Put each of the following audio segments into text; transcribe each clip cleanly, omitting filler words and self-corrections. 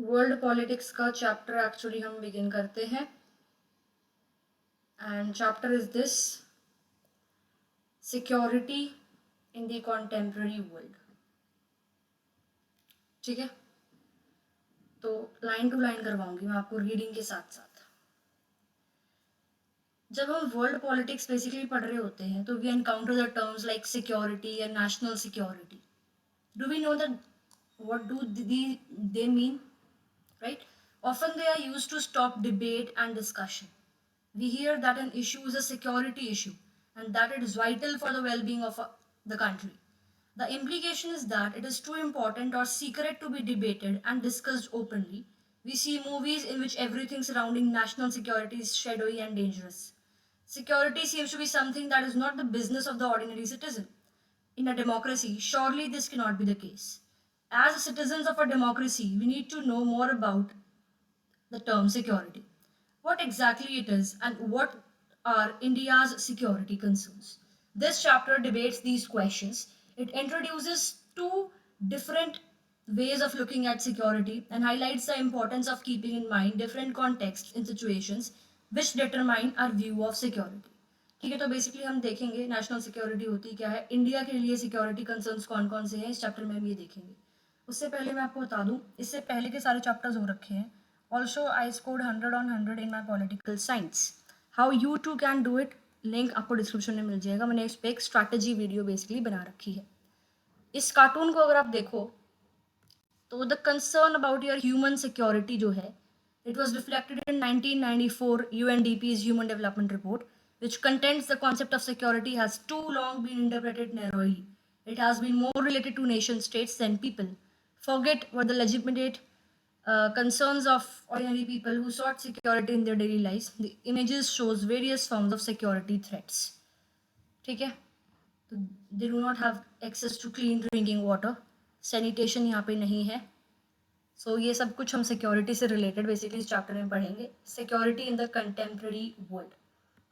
World politics का chapter actually हम begin करते हैं and chapter is this security in the contemporary world. ठीक है, तो लाइन टू लाइन करवाऊंगी मैं आपको रीडिंग के साथ साथ। जब हम वर्ल्ड पॉलिटिक्स बेसिकली पढ़ रहे होते हैं तो we encounter the terms like security या national security. Do we know that what do they mean, right? Often they are used to stop debate and discussion. We hear that an issue is a security issue and that it is vital for the well-being of the country. The implication is that it is too important or secret to be debated and discussed openly. We see movies in which everything surrounding national security is shadowy and dangerous. Security seems to be something that is not the business of the ordinary citizen. In a democracy, surely this cannot be the case. As citizens of a democracy, we need to know more about the term security, what exactly it is, and what are India's security concerns. This chapter debates these questions. It introduces two different ways of looking at security and highlights the importance of keeping in mind different contexts and situations which determine our view of security. ठीक है, तो basically हम देखेंगे national security होती क्या है, India के लिए सिक्योरिटी कंसर्न्स कौन कौन से हैं, इस चैप्टर में हम ये देखेंगे। उससे पहले मैं आपको बता दूं, इससे पहले के सारे चैप्टर्स हो रखे हैं। Also I scored 100 on 100 in my political science. How you too can do it, link आपको डिस्क्रिप्शन में मिल जाएगा। मैंने इस पर एक स्ट्रैटेजी वीडियो बेसिकली बना रखी है। इस कार्टून को अगर आप देखो तो the concern about your human security जो है, it was reflected in 1994 UNDP's human development report which contends the concept of security has too long been interpreted narrowly. It has been more related to nation states than people. Forget what the legitimate concerns of ordinary people who sought security in their daily lives. The images shows various forms of security threats. ठीक है, तो they do not have access to clean drinking water. Sanitation यहाँ पे नहीं है। So ये सब कुछ हम सिक्योरिटी से रिलेटेड बेसिकली इस चैप्टर में पढ़ेंगे, security in the contemporary world.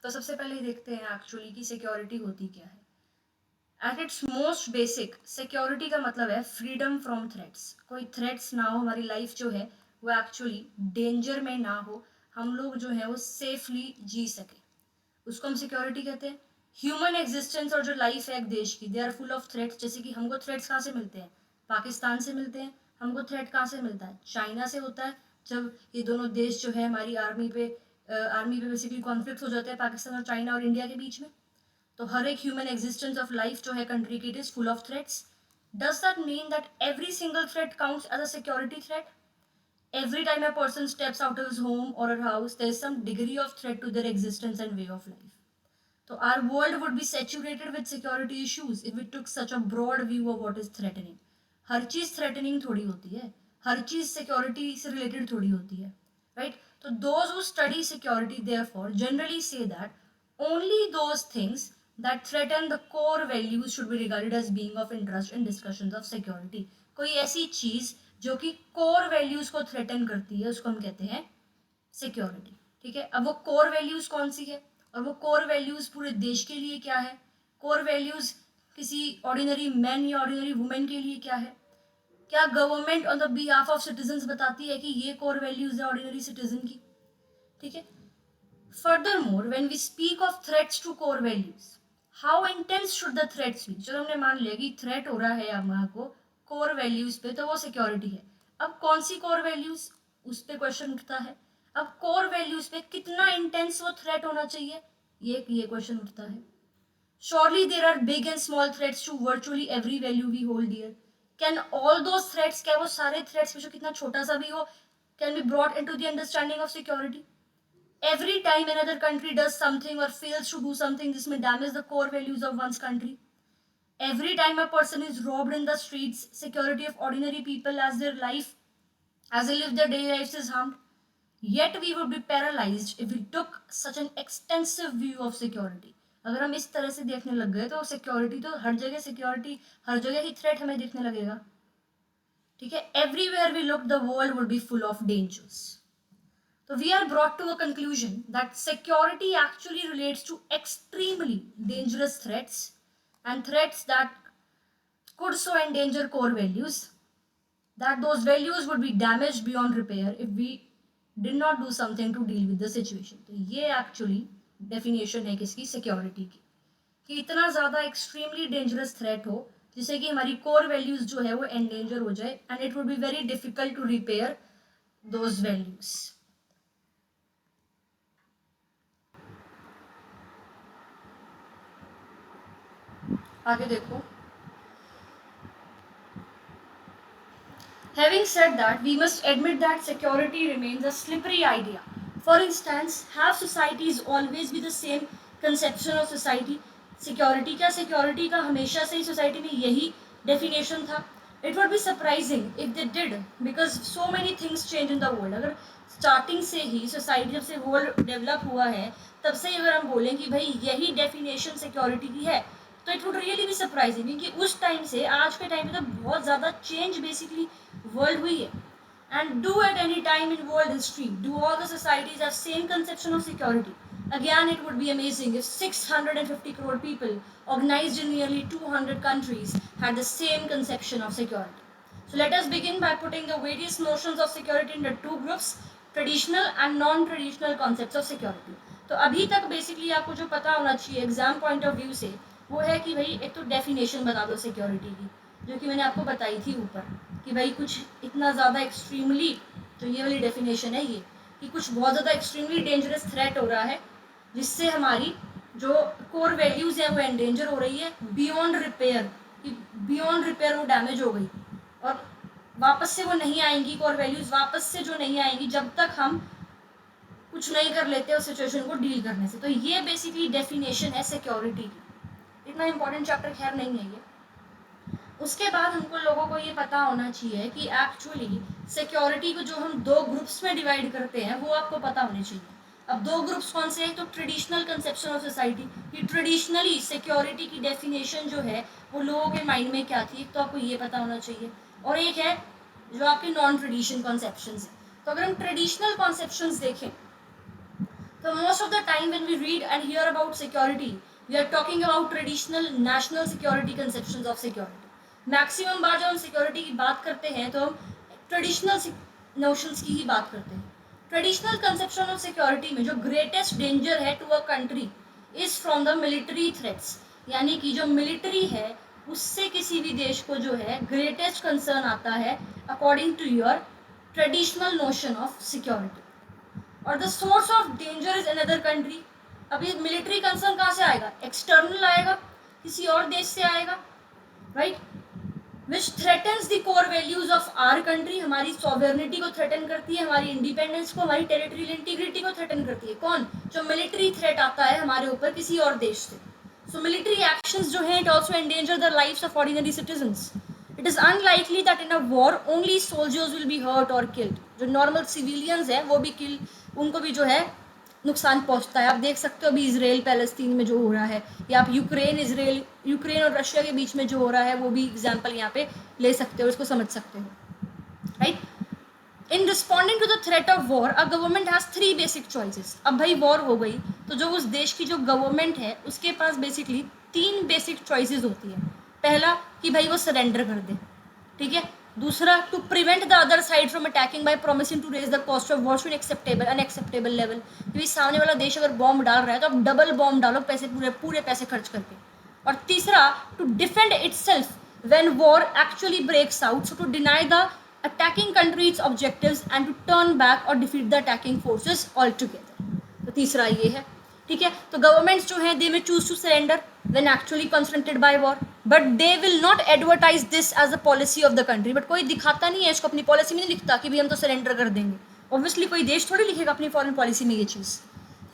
तो सबसे पहले देखते हैं एक्चुअली कि सिक्योरिटी होती क्या है। At its most basic, security का मतलब है फ्रीडम फ्रॉम थ्रेट्स। कोई थ्रेट्स ना हो, हमारी लाइफ जो है वो एक्चुअली डेंजर में ना हो, हम लोग जो है वो सेफली जी सके, उसको हम सिक्योरिटी कहते हैं। ह्यूमन एग्जिस्टेंस और जो लाइफ है एक देश की, they are full of threats. जैसे कि हमको थ्रेट्स कहाँ से मिलते हैं, पाकिस्तान से मिलते हैं। हमको थ्रेट कहाँ से मिलता है, चाइना से होता है। जब ये दोनों देश जो है हमारी आर्मी पे बेसिकली कॉन्फ्लिक्ट हो जाते हैं, पाकिस्तान और चाइना और इंडिया के बीच में। तो हर एक ह्यूमन एग्जिस्टेंस ऑफ लाइफ जो है कंट्री की, it is full of threats. Does that mean that every single threat counts as a security threat? Every time a person steps out of his home or her house, there is some degree of threat to their existence and way of life. So our world would be saturated with security issues if we took such a broad view of what is threatening. हर चीज threatening थोड़ी होती है, हर चीज security से related थोड़ी होती है, right? So those who study security therefore generally say that only those things that threaten the core values should be regarded as being of interest in discussions of security. कोई ऐसी चीज जो कि core values को threaten करती है उसको हम कहते हैं सिक्योरिटी। ठीक है, अब वो कोर वैल्यूज कौन सी है और वो कोर वैल्यूज पूरे देश के लिए क्या है, कोर वैल्यूज किसी ऑर्डिनरी मैन या ऑर्डिनरी वुमेन के लिए क्या है, क्या government on the behalf of citizen बताती है कि ये कोर वैल्यूज है ऑर्डिनरी सिटीजन की। ठीक है, furthermore when we speak of threats to core values, how intense should the threats be. चलो हमने मान लिया कि थ्रेट हो रहा है हमारे को कोर वैल्यूज पे, तो वो सिक्योरिटी है। अब कौन सी कोर वैल्यूज, उस पर क्वेश्चन उठता है। अब कोर वैल्यूज पे कितना इंटेंस वो थ्रेट होना चाहिए, ये क्वेश्चन उठता है। Surely there are big and small threats to virtually every value we hold dear. Can all those threats, क्या वो सारे threats में जो कितना छोटा सा भी हो, can be brought into the understanding of security? Every time another country does something or fails to do something, this may damage the core values of one's country. Every time a person is robbed in the streets, security of ordinary people as they live their daily lives is harmed. Yet we would be paralyzed if we took such an extensive view of security. अगर हम इस तरह से देखने लग गए तो security तो हर जगह ही थ्रेट हमें दिखने लगेगा। ठीक है, everywhere we look the world would be full of dangers. So we are brought to a conclusion that security actually relates to extremely dangerous threats and threats that could so endanger core values. that those values would be damaged beyond repair if we did not do something to deal with the situation. तो ये actually definition है किसकी, security की, कि इतना ज़्यादा extremely dangerous threat हो जिससे कि हमारी कोर वैल्यूज जो है वो एंडेंजर हो जाए, and it would be very difficult to repair those values. आगे देखो. Having said that, we must admit that security remains a slippery idea. For instance, have societies always be the same conception of society? Security क्या, security का हमेशा से ही society में यही definition था? It would be surprising if they did, because so many things change in the world. अगर starting से ही society जब से world develop हुआ है तब से अगर हम बोलें कि भाई यही definition security की है, तो it would really be surprising, क्योंकि उस टाइम से आज के टाइम में तो बहुत ज़्यादा चेंज बेसिकली वर्ल्ड हुई है. And do at any time in world history do all the societies have same conception of security? Again, it would be amazing if 650 crore people organized in nearly 200 countries had the same conception of security. So let us begin by putting the various notions of security into two groups, traditional and non-traditional concepts of security. तो अभी तक basically आपको जो पता होना चाहिए exam point of view से वो है कि भाई एक तो डेफिनेशन बता दो सिक्योरिटी की, जो कि मैंने आपको बताई थी ऊपर, कि भाई कुछ इतना ज़्यादा एक्सट्रीमली, तो ये वाली डेफिनेशन है ये, कि कुछ बहुत ज़्यादा एक्सट्रीमली डेंजरस थ्रेट हो रहा है जिससे हमारी जो कोर वैल्यूज़ हैं वो एंडेंजर हो रही है बियॉन्ड रिपेयर, कि बियॉन्ड रिपेयर वो डैमेज हो गई और वापस से वो नहीं आएंगी, कोर वैल्यूज़ वापस से जो नहीं आएंगी जब तक हम कुछ नहीं कर लेते उस सिचुएशन को डील करने से. तो ये बेसिकली डेफिनेशन है सिक्योरिटी की. इतना इम्पोर्टेंट चैप्टर खैर नहीं है ये. उसके बाद हमको लोगों को ये पता होना चाहिए कि एक्चुअली सिक्योरिटी को जो हम दो ग्रुप्स में डिवाइड करते हैं वो आपको पता होने चाहिए. अब दो ग्रुप्स कौन से हैं? तो ट्रेडिशनल कंसेप्शन ऑफ सोसाइटी, कि ट्रेडिशनली सिक्योरिटी की डेफिनेशन जो है वो लोगों के माइंड में क्या थी, तो आपको ये पता होना चाहिए. और एक है जो आपके नॉन ट्रेडिशनल कॉन्सेप्शंस हैं. तो अगर हम ट्रेडिशनल कॉन्सेप्शंस देखें तो most of the time when we read and hear about security we are talking about traditional national security conceptions of security. Maximum बार जब हम सिक्योरिटी की बात करते हैं तो हम ट्रेडिशनल नोशंस की ही बात करते हैं. ट्रेडिशनल कंसेप्शन ऑफ सिक्योरिटी में जो ग्रेटेस्ट डेंजर है to a country is from the military threats, यानी कि जो मिलिट्री है उससे किसी भी देश को जो है ग्रेटेस्ट कंसर्न आता है according to your traditional notion of security. और the source of danger is another country. अभी मिलिट्री कंसर्न कहाँ से आएगा? एक्सटर्नल आएगा, किसी और देश से आएगा, right, which threatens the core values of our country. हमारी सॉवरेनिटी को थ्रेटन करती है, हमारी इंडिपेंडेंस को, हमारी टेरिटोरियल इंटीग्रिटी को थ्रेटन करती है. कौन? जो मिलिट्री थ्रेट आता है हमारे ऊपर किसी और देश से. सो मिलिट्री एक्शंस जो हैं it also endanger the lives of ordinary citizens. It is unlikely that in a war only soldiers will be hurt or killed. जो नॉर्मल सिविलियंस हैं वो भी किल, उनको भी जो है नुकसान पहुंचता है. आप देख सकते हो अभी इसराइल पैलेस्तीन में जो हो रहा है, या आप यूक्रेन और रशिया के बीच में जो हो रहा है वो भी एग्जांपल यहाँ पे ले सकते हो, इसको समझ सकते हो, right. In responding to the threat of war a government has 3 basic choices. अब भाई वॉर हो गई तो जो उस देश की जो गवर्नमेंट है उसके पास बेसिकली 3 बेसिक चॉइसेस होती है. पहला कि भाई वो सरेंडर कर दे, ठीक है. दूसरा, to prevent the other side from attacking by promising to raise the cost of war to unacceptable level. क्योंकि सामने वाला देश अगर बॉम्ब डाल रहा है तो आप डबल बॉम्ब डालो, पैसे पूरे पैसे खर्च करके. और तीसरा, to defend itself when war actually breaks out, so to deny the attacking country its objectives and to turn back or defeat the attacking forces altogether. तो तीसरा ये है, ठीक है. तो गवर्नमेंट्स जो हैं they may choose to surrender when actually confronted by war, but they will not advertise this as a policy of the country. But कोई दिखाता नहीं है इसको, अपनी पॉलिसी में नहीं लिखता कि भी हम तो सरेंडर कर देंगे. Obviously कोई देश थोड़ी लिखेगा अपनी फॉरेन पॉलिसी में ये चीज़.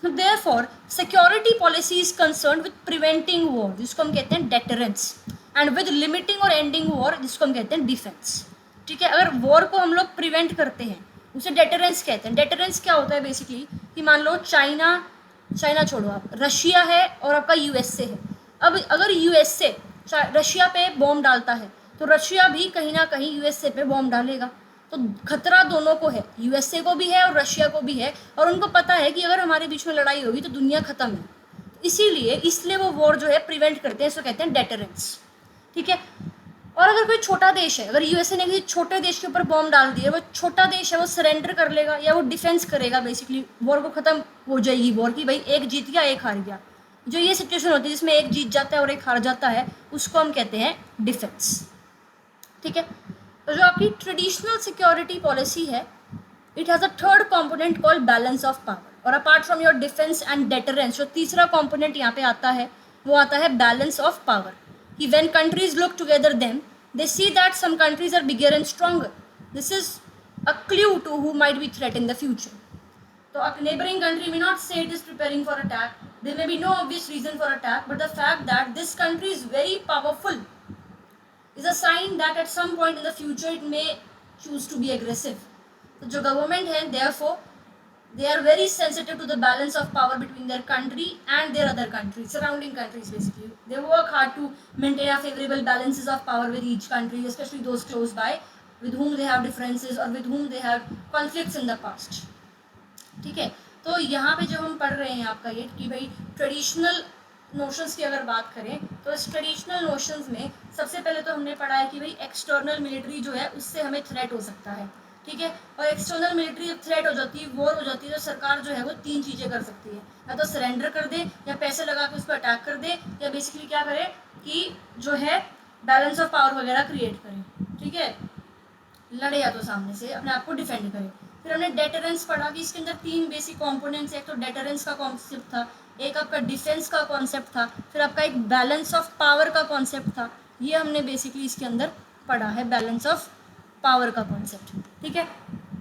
So therefore security policy is concerned with preventing war, जिसको हम कहते हैं deterrence, and with limiting और ending war, जिसको हम कहते हैं defense. ठीक है. अगर वॉर को हम लोग प्रिवेंट करते हैं उसे डेटरेंस कहते हैं. डेटरेंस क्या होता है बेसिकली, कि मान लो चाइना छोड़ो, आप रशिया है और आपका यूएसए है. अब अगर यूएसए रशिया पे बॉम्ब डालता है तो रशिया भी कहीं ना कहीं यूएसए पे बॉम्ब डालेगा. तो खतरा दोनों को है, यूएसए को भी है और रशिया को भी है. और उनको पता है कि अगर हमारे बीच में लड़ाई होगी तो दुनिया खत्म है. इसलिए वो वॉर जो है प्रिवेंट करते हैं, इसको कहते हैं डेटरेंस, ठीक है. और अगर कोई छोटा देश है, अगर यूएसए ने किसी छोटे देश के ऊपर बॉम्ब डाल दिया, वो छोटा देश है, वो सरेंडर कर लेगा या वो डिफेंस करेगा, बेसिकली वॉर को खत्म हो जाएगी वॉर की, भाई एक जीत गया एक हार गया। जो ये सिचुएशन होती है जिसमें एक जीत जाता है और एक हार जाता है, उसको हम कहते हैं डिफेंस। ठीक है, तो जो आपकी ट्रेडिशनल सिक्योरिटी पॉलिसी है, it has a third component called balance of power. और apart from your defence and deterrence, जो तीसरा कॉम्पोनेंट यहाँ पे आता है वो आता है बैलेंस ऑफ पावर। कि when countries look together then they see that some countries are bigger and stronger. This is a clue to who might be threat in the future. तो a neighboring country may not say it is preparing for attack. There may be no obvious reason for attack, but the fact that this country is very powerful is a sign that at some point in the future it may choose to be aggressive. तो जो government है, therefore they are very sensitive to the balance of power between their country and their other countries, surrounding countries basically. They work hard to maintain a favorable balances of power with each country, especially those close by, with whom they have differences or with whom they have conflicts in the past. ठीक है, तो यहाँ पे जो हम पढ़ रहे हैं आपका ये कि भाई ट्रेडिशनल नोशंस की अगर बात करें तो इस ट्रेडिशनल नोशंस में सबसे पहले तो हमने पढ़ा है कि भाई एक्सटर्नल मिलिट्री जो है उससे हमें थ्रेट हो सकता है। ठीक है, और एक्सटर्नल मिलिट्री जब थ्रेट हो जाती है, वॉर हो जाती है, तो सरकार जो है वो तीन चीज़ें कर सकती है, या तो सरेंडर कर दे, या पैसे लगा के उस पर अटैक कर दे, या बेसिकली क्या करे कि जो है बैलेंस ऑफ पावर वगैरह क्रिएट करे। ठीक है, लड़े या तो सामने से अपने आप को डिफेंड करे। फिर हमने डेटरेंस पढ़ा कि इसके अंदर तीन बेसिक कंपोनेंट्स, एक तो डेटरेंस का कॉन्सेप्ट था, एक आपका डिफेंस का कॉन्सेप्ट था, फिर आपका एक बैलेंस ऑफ पावर का कॉन्सेप्ट था। ये हमने बेसिकली इसके अंदर पढ़ा है, बैलेंस ऑफ पावर का कॉन्सेप्ट। ठीक है,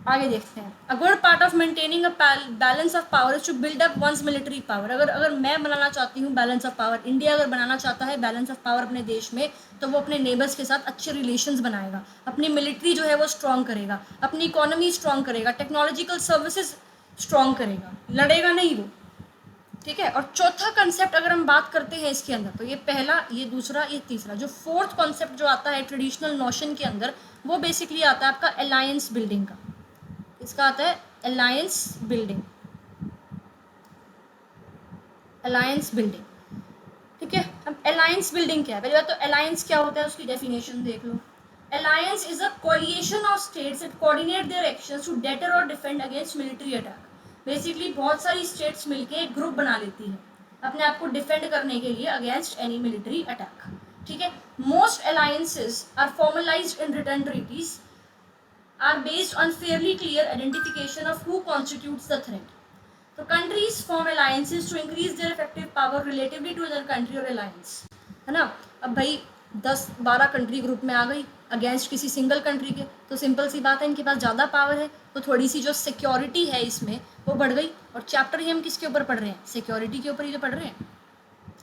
आगे देखते हैं। A good part of maintaining a balance of power is to build up one's military power. अगर मैं बनाना चाहती हूँ बैलेंस ऑफ पावर, इंडिया अगर बनाना चाहता है बैलेंस ऑफ पावर अपने देश में, तो वो अपने नेबर्स के साथ अच्छे रिलेशंस बनाएगा, अपनी मिलिट्री जो है वो स्ट्रॉन्ग करेगा, अपनी इकोनॉमी स्ट्रॉन्ग करेगा, टेक्नोलॉजिकल सर्विसेज स्ट्रॉन्ग करेगा, लड़ेगा नहीं वो। ठीक है, और चौथा कंसेप्ट अगर हम बात करते हैं इसके अंदर, तो ये पहला, ये दूसरा, ये तीसरा, जो फोर्थ कॉन्सेप्ट जो आता है ट्रेडिशनल नोशन के अंदर, वो बेसिकली आता है आपका अलायंस बिल्डिंग का। इसका आता है अलायंस बिल्डिंग, अलायंस बिल्डिंग। ठीक है, अब अलायंस बिल्डिंग क्या है? पहले बात तो अलायंस क्या होता है उसकी डेफिनेशन देख लो। Alliance is a coalition of states that coordinate their actions to deter or defend against military attack. Basically बहुत सारी स्टेट्स मिलके एक ग्रुप बना लेती है अपने आप को डिफेंड करने के लिए अगेंस्ट एनी मिलिट्री अटैक। ठीक है, most alliances are formalised in written treaties are based on fairly clear identification of who constitutes the threat. So countries form alliances to increase their effective power relatively to other country or alliance, है ना। अब भाई 10-12 country group में आ गई against किसी single country के, तो simple सी बात है इनके पास ज़्यादा पावर है, तो थोड़ी सी जो सिक्योरिटी है इसमें वो बढ़ गई। और चैप्टर ही हम किसके ऊपर पढ़ रहे हैं? सिक्योरिटी के ऊपर ही तो पढ़ रहे हैं।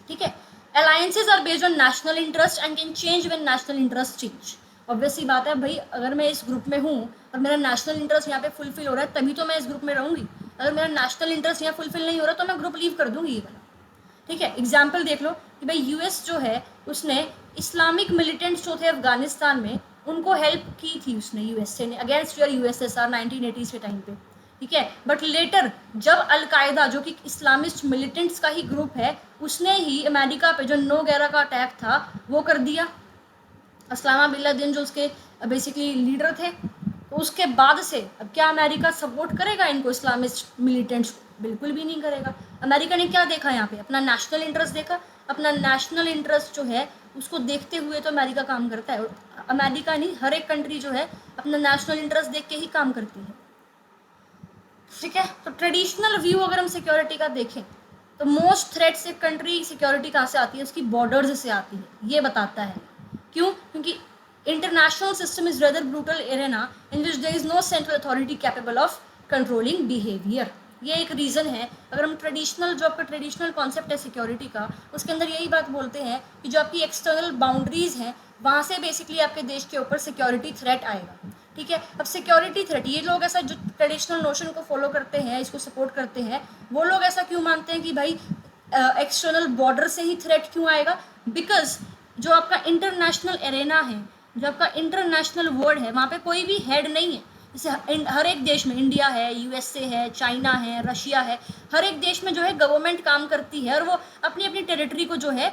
ठीक है, alliances are based on national interest and can change when national interest change. Obviously बात है भाई, अगर मैं इस ग्रुप में हूँ और मेरा नेशनल इंटरेस्ट यहाँ पे फुलफिल हो रहा है तभी तो मैं इस ग्रुप में रहूँगी। अगर मेरा नेशनल इंटरेस्ट यहाँ फुलफिल नहीं हो रहा तो मैं ग्रुप लीव कर दूँगी ये वाला। ठीक है, एग्जाम्पल देख लो कि भाई यूएस जो है उसने इस्लामिक मिलिटेंट्स जो थे अफगानिस्तान में, उनको हेल्प की थी उसने, यूएसए ने, अगेंस्ट योर यूएसएसआर 1980s के टाइम पे। ठीक है, बट लेटर जब अलकायदा जो कि इस्लामिस्ट मिलिटेंट्स का ही ग्रुप है, उसने ही अमेरिका पे जो 9/11 का अटैक था वो कर दिया, अस्लामा बिन लादेन जो उसके बेसिकली लीडर थे, तो उसके बाद से अब क्या अमेरिका सपोर्ट करेगा इनको इस्लामिस्ट मिलिटेंट्स को? बिल्कुल भी नहीं करेगा। अमेरिका ने क्या देखा यहाँ पे? अपना नेशनल इंटरेस्ट देखा। अपना नेशनल इंटरेस्ट जो है उसको देखते हुए तो अमेरिका काम करता है, और अमेरिका नहीं, हर एक कंट्री जो है अपना नेशनल इंटरेस्ट देख के ही काम करती है। ठीक है, तो ट्रेडिशनल व्यू अगर हम सिक्योरिटी का देखें तो मोस्ट थ्रेट से कंट्री सिक्योरिटी कहाँ से आती है? उसकी बॉर्डर्स से आती है, ये बताता है। क्यों? क्योंकि international system is rather brutal arena in which there is no central authority capable of controlling behaviour. ये एक रीज़न है। अगर हम ट्रेडिशनल, जो आपका ट्रेडिशनल कॉन्सेप्ट है सिक्योरिटी का, उसके अंदर यही बात बोलते हैं कि जो आपकी एक्सटर्नल बाउंड्रीज हैं वहाँ से बेसिकली आपके देश के ऊपर सिक्योरिटी थ्रेट आएगा। ठीक है, अब सिक्योरिटी थ्रेट, ये लोग ऐसा जो ट्रेडिशनल नोशन को फॉलो करते हैं, इसको सपोर्ट करते हैं, वो लोग ऐसा क्यों मानते हैं कि भाई एक्सटर्नल बॉर्डर से ही थ्रेट क्यों आएगा? बिकॉज जो आपका इंटरनेशनल एरेना है, जो आपका इंटरनेशनल वर्ल्ड है, वहाँ पे कोई भी हेड नहीं है। जैसे हर एक देश में, इंडिया है, यूएसए है, चाइना है, रशिया है, हर एक देश में जो है गवर्नमेंट काम करती है और वो अपनी अपनी टेरिटरी को जो है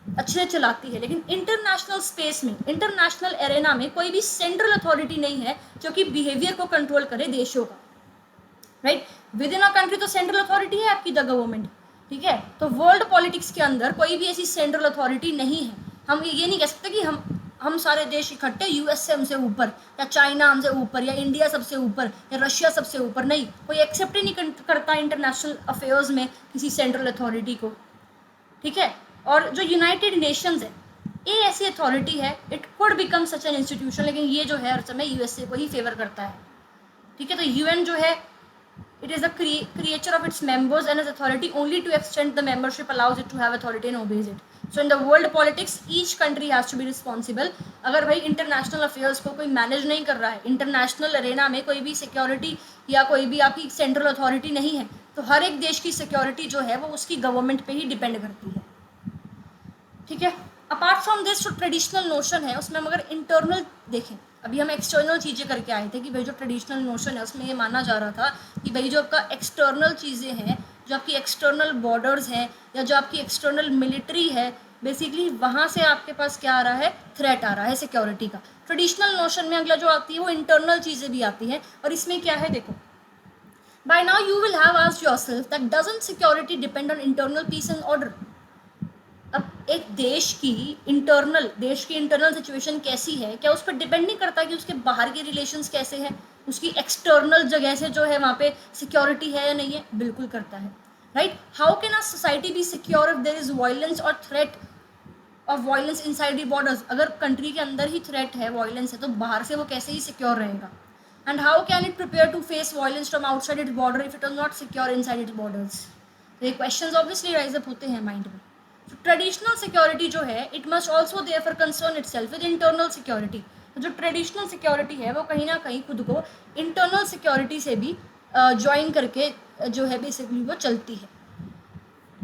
अच्छे से चलाती है, लेकिन इंटरनेशनल स्पेस में, इंटरनेशनल एरेना में कोई भी सेंट्रल अथॉरिटी नहीं है जो कि बिहेवियर को कंट्रोल करे देशों का, right. With in a country तो सेंट्रल अथॉरिटी है आपकी द गवर्नमेंट, ठीक है। तो वर्ल्ड पॉलिटिक्स के अंदर कोई भी ऐसी सेंट्रल अथॉरिटी नहीं है। हम ये नहीं कह सकते कि हम सारे देश इकट्ठे, यूएस से हमसे ऊपर, या चाइना हमसे ऊपर, या इंडिया सबसे ऊपर, या रशिया सबसे ऊपर, नहीं, कोई एक्सेप्ट ही नहीं करता इंटरनेशनल अफेयर्स में किसी सेंट्रल अथॉरिटी को, ठीक है। और जो यूनाइटेड नेशंस है, ये ऐसी अथॉरिटी है, it could become such an institution, लेकिन ये जो है हर समय यूएसए को ही फेवर करता है, ठीक है। तो यूएन जो है, it is a creature of its members and its authority only to extend the membership allows it to have authority and obeys it. So in the world politics each country has to be responsible. अगर भाई international affairs को कोई manage नहीं कर रहा है, international Arena में कोई भी सिक्योरिटी या कोई भी आपकी सेंट्रल अथॉरिटी नहीं है, तो हर एक देश की सिक्योरिटी जो है वो उसकी गवर्नमेंट पे ही डिपेंड करती है, ठीक है। अपार्ट फ्रॉम दिस जो ट्रेडिशनल नोशन है उसमें हम अगर इंटरनल देखें, अभी हम एक्सटर्नल चीज़ें करके आए थे कि भाई जो ट्रेडिशनल नोशन है उसमें ये माना जा रहा था कि भाई जो आपका एक्सटर्नल चीज़ें हैं, जो आपकी एक्सटर्नल बॉर्डर्स हैं, या जो आपकी एक्सटर्नल मिलिट्री है, बेसिकली वहाँ से आपके पास क्या आ रहा है, थ्रेट आ रहा है सिक्योरिटी का। ट्रेडिशनल नोशन में अगला जो आती है वो इंटरनल चीज़ें भी आती हैं, और इसमें क्या है देखो, by now you will have asked yourself that doesn't security depend on internal peace and order. अब एक देश की इंटरनल सिचुएशन कैसी है, क्या उस पर डिपेंड नहीं करता कि उसके बाहर के रिलेशंस कैसे हैं, उसकी एक्सटर्नल जगह से जो है वहाँ पे सिक्योरिटी है या नहीं है, बिल्कुल करता है, right. How can a society be secure if there is violence or threat of violence inside the borders. अगर कंट्री के अंदर ही थ्रेट है, वायलेंस है, तो बाहर से वो कैसे ही सिक्योर रहेगा। And how can it prepare to face violence from outside its border if it is not secure inside its borders. तो ये क्वेश्चंस ऑब्वियसली राइज अप होते हैं माइंड में। ट्रेडिशनल सिक्योरिटी जो है, it must also therefore concern itself with internal security. तो जो traditional security है वो कहीं ना कहीं खुद को इंटरनल सिक्योरिटी से भी ज्वाइन करके जो है बेसिकली वो चलती है,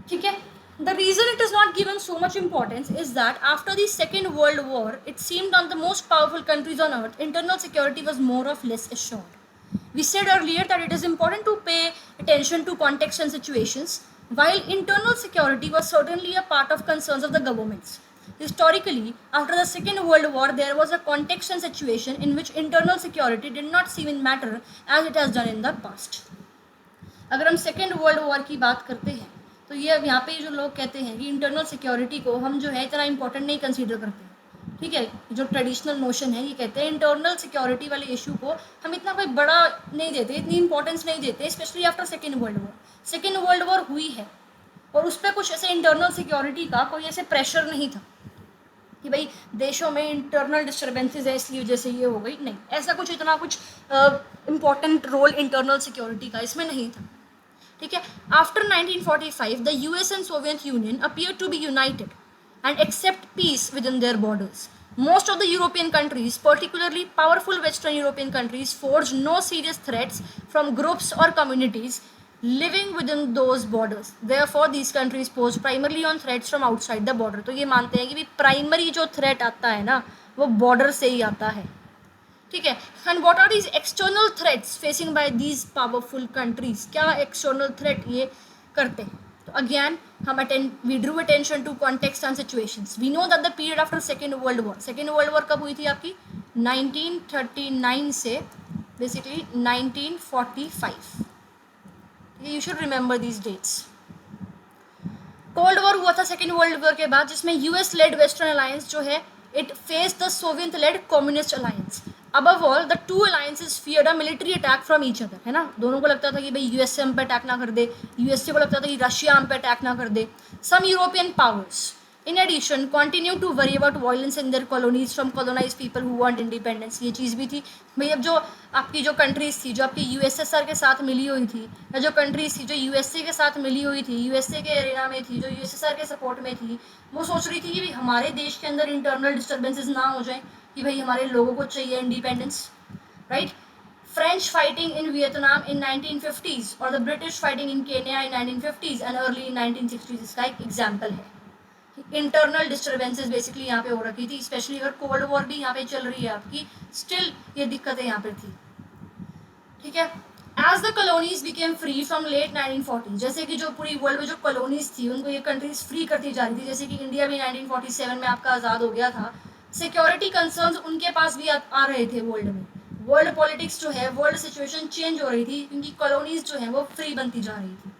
ठीक है। The reason it is not given so much importance is that after the Second World War, it seemed on the most powerful countries on earth, internal security was more or less assured. We said earlier that it is important to pay attention to context and situations. While internal security was certainly a part of concerns of the governments. Historically, after the Second World War, there was a context and situation in which internal security did not seem to matter as it has done in the past. अगर हम second world war की बात करते हैं तो ये अब यहाँ पे जो लोग कहते हैं कि इंटरनल सिक्योरिटी को हम जो है इतना इंपॉर्टेंट नहीं कंसीडर करते, ठीक है। जो ट्रेडिशनल नोशन है ये कहते हैं इंटरनल सिक्योरिटी वाले इशू को हम इतना कोई बड़ा नहीं देते, इतनी इंपॉर्टेंस नहीं देते, specially after second world war. Second world war हुई है और उस पर कुछ ऐसे इंटरनल सिक्योरिटी का कोई ऐसे प्रेशर नहीं था कि भाई देशों में इंटरनल डिस्टर्बेंसेज है इसलिए वजह से ये हो गई, नहीं, ऐसा कुछ इतना कुछ इम्पॉर्टेंट रोल इंटरनल सिक्योरिटी का इसमें नहीं था, ठीक है। After 1945 the US and Soviet Union appear to be united and accept peace within their borders. Most of the European countries, particularly powerful Western European countries, forged no serious threats from groups or communities living within those borders. Therefore, these countries posed primarily on threats from outside the border. तो ये मानते हैं कि भी primary जो threat आता है ना वो बॉर्डर से ही आता है, ठीक है। And what are these external threats facing by these powerful countries, क्या एक्सटर्नल थ्रेट ये करते हैं। तो again we drew attention to context and situations. We know that the period after Second World War कब हुई थी आपकी 1939 से basically 1945. You should remember these dates. Cold war हुआ था सेकेंड वर्ल्ड वॉर के बाद, जिसमें यूएस लेड वेस्टर्न अलायंस जो है it face the Soviet led communist alliance. Above all the two alliances feared a military attack from each other, है ना। दोनों को लगता था कि भाई यूएसए हम पे अटैक ना कर दे, यूएसए को लगता था कि रशिया हम पे अटैक ना कर दे। Some European powers in addition continue to worry about violence in their colonies from colonised people who want independence. ये चीज़ भी थी भाई, अब जो आपकी जो कंट्रीज थी जो आपकी यूएसएसआर के साथ मिली हुई थी, या जो कंट्रीज थी जो यूएसए के साथ मिली हुई थी, यूएसए के एरिया में थी, जो यूएसएसआर के सपोर्ट में थी, वो सोच रही थी कि भाई हमारे देश के अंदर इंटरनल डिस्टर्बेंसेज ना हो जाए, कि भाई हमारे लोगों को चाहिए independence, right. French fighting in Vietnam in 1950s और the British fighting in Kenya in 1950s and early in 1960s इसका एक एग्जाम्पल है। इंटरनल डिस्टर्बेंसेज बेसिकली यहाँ पे हो रखी थी, स्पेशली अगर कोल्ड वॉर भी यहाँ पे चल रही है आपकी, स्टिल ये दिक्कतें यहाँ पे थी, ठीक है। As the colonies became free from late 1940, जैसे कि जो पूरी वर्ल्ड में जो कॉलोनीज थी उनको ये कंट्रीज फ्री करती जा रही थी, जैसे कि इंडिया भी 1947 में आपका आज़ाद हो गया था, सिक्योरिटी कंसर्न्स उनके पास भी आ रहे थे वर्ल्ड में। वर्ल्ड पॉलिटिक्स जो है, वर्ल्ड सिचुएशन चेंज हो रही थी क्योंकि कॉलोनीज जो है वो फ्री बनती जा रही थी।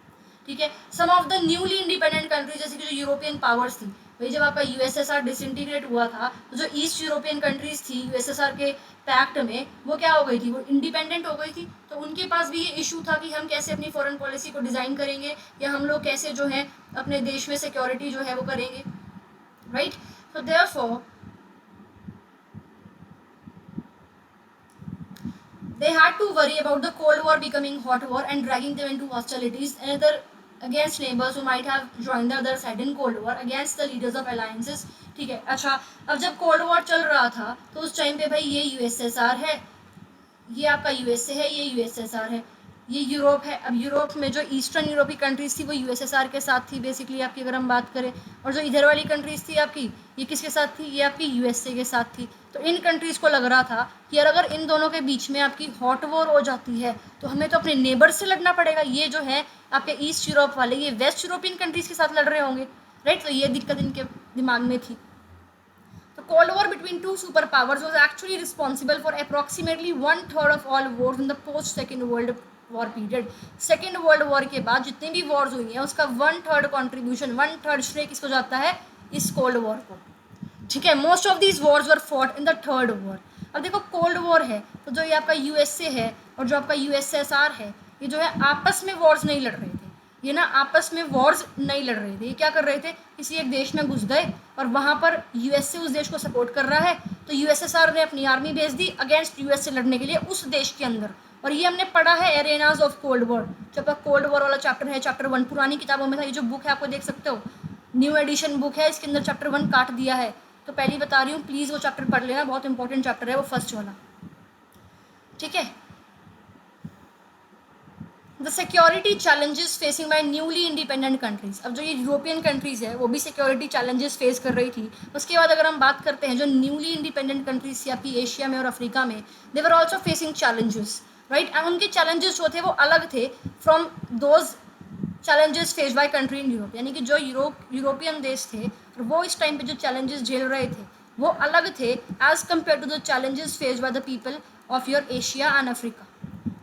ठीक है, some of the newly independent countries, जैसे कि जो यूरोपियन पावर्स थी, भाई जब आपका यूएसएसआर डिसइंटीग्रेट हुआ था तो जो ईस्ट यूरोपियन कंट्रीज थी यूएसएसआर के पैक्ट में, वो क्या हो गई थी, वो इंडिपेंडेंट हो गई थी। तो उनके पास भी ये इशू था कि हम कैसे अपनी फॉरेन पॉलिसी को डिजाइन करेंगे, या हम लोग कैसे जो है अपने देश में सिक्योरिटी जो है वो करेंगे, right. So therefore they had to worry about the Cold War becoming hot war and dragging them into hostilities either against neighbors who might have joined the other side in Cold War against the leaders of alliances। ठीक है, अच्छा, अब जब cold war चल रहा था तो उस टाइम पे भाई ये यूएसएसआर है, ये आपका यूएसए है, ये यूएसएसआर है, ये यूरोप है। अब यूरोप में जो ईस्टर्न यूरोपीय कंट्रीज थी वो यूएसएसआर के साथ थी बेसिकली आपकी, अगर हम बात करें, और जो इधर वाली कंट्रीज थी आपकी, ये किसके साथ थी, ये आपकी यूएसए के साथ थी। तो इन कंट्रीज को लग रहा था कि यार अगर इन दोनों के बीच में आपकी हॉट वॉर हो जाती है तो हमें तो अपने नेबर से लड़ना पड़ेगा, ये जो है आपके ईस्ट यूरोप वाले ये वेस्ट यूरोपियन कंट्रीज के साथ लड़ रहे होंगे, राइट। तो ये दिक्कत इनके दिमाग में थी। The Cold War between two superpowers was actually responsible for approximately 1/3 of all wars in the post-Second World War period। Second World War के बाद जितनी भी wars हुई हैं उसका 1/3 contribution, 1/3 श्रेय किसको जाता है, इस Cold War को। ठीक है, most of these wars were fought in the Third War। अब देखो कोल्ड वॉर है तो जो ये आपका यूएसए है और जो आपका यूएसएसआर है, ये जो है आपस में वॉर्स नहीं लड़ रहे थे, ये ना आपस में वॉर्स नहीं लड़ रहे थे, ये क्या कर रहे थे, किसी एक देश में घुस गए और वहाँ पर यूएसए उस देश को सपोर्ट कर रहा है तो यूएसएसआर ने अपनी आर्मी भेज दी अगेंस्ट यूएसए लड़ने के लिए उस देश के अंदर। और ये हमने पढ़ा है एरेनाज ऑफ कोल्ड वॉर, जो आपका कोल्ड वॉर वाला चैप्टर है, चैप्टर 1 पुरानी किताबों में था। ये जो बुक है आपको देख सकते हो, न्यू एडिशन बुक है, इसके अंदर चैप्टर 1 काट दिया है, तो पहली बता रही हूँ प्लीज़ वो चैप्टर पढ़ लेना, बहुत इंपॉर्टेंट चैप्टर है वो, फर्स्ट वाला। ठीक है, the security challenges facing by newly independent countries. अब जो ये यूरोपियन कंट्रीज है वो भी सिक्योरिटी चैलेंजेस फेस कर रही थी। उसके बाद अगर हम बात करते हैं जो न्यूली इंडिपेंडेंट कंट्रीज थी आपकी एशिया में और अफ्रीका में, they were also facing challenges, right. And उनके चैलेंजेस जो थे वो अलग थे from those challenges face by country in Europe, यानी कि जो यूरोपियन देश थे वो इस टाइम पे जो चैलेंजेस झेल रहे थे वो अलग थे as compared to the challenges face by the people of your Asia and Africa.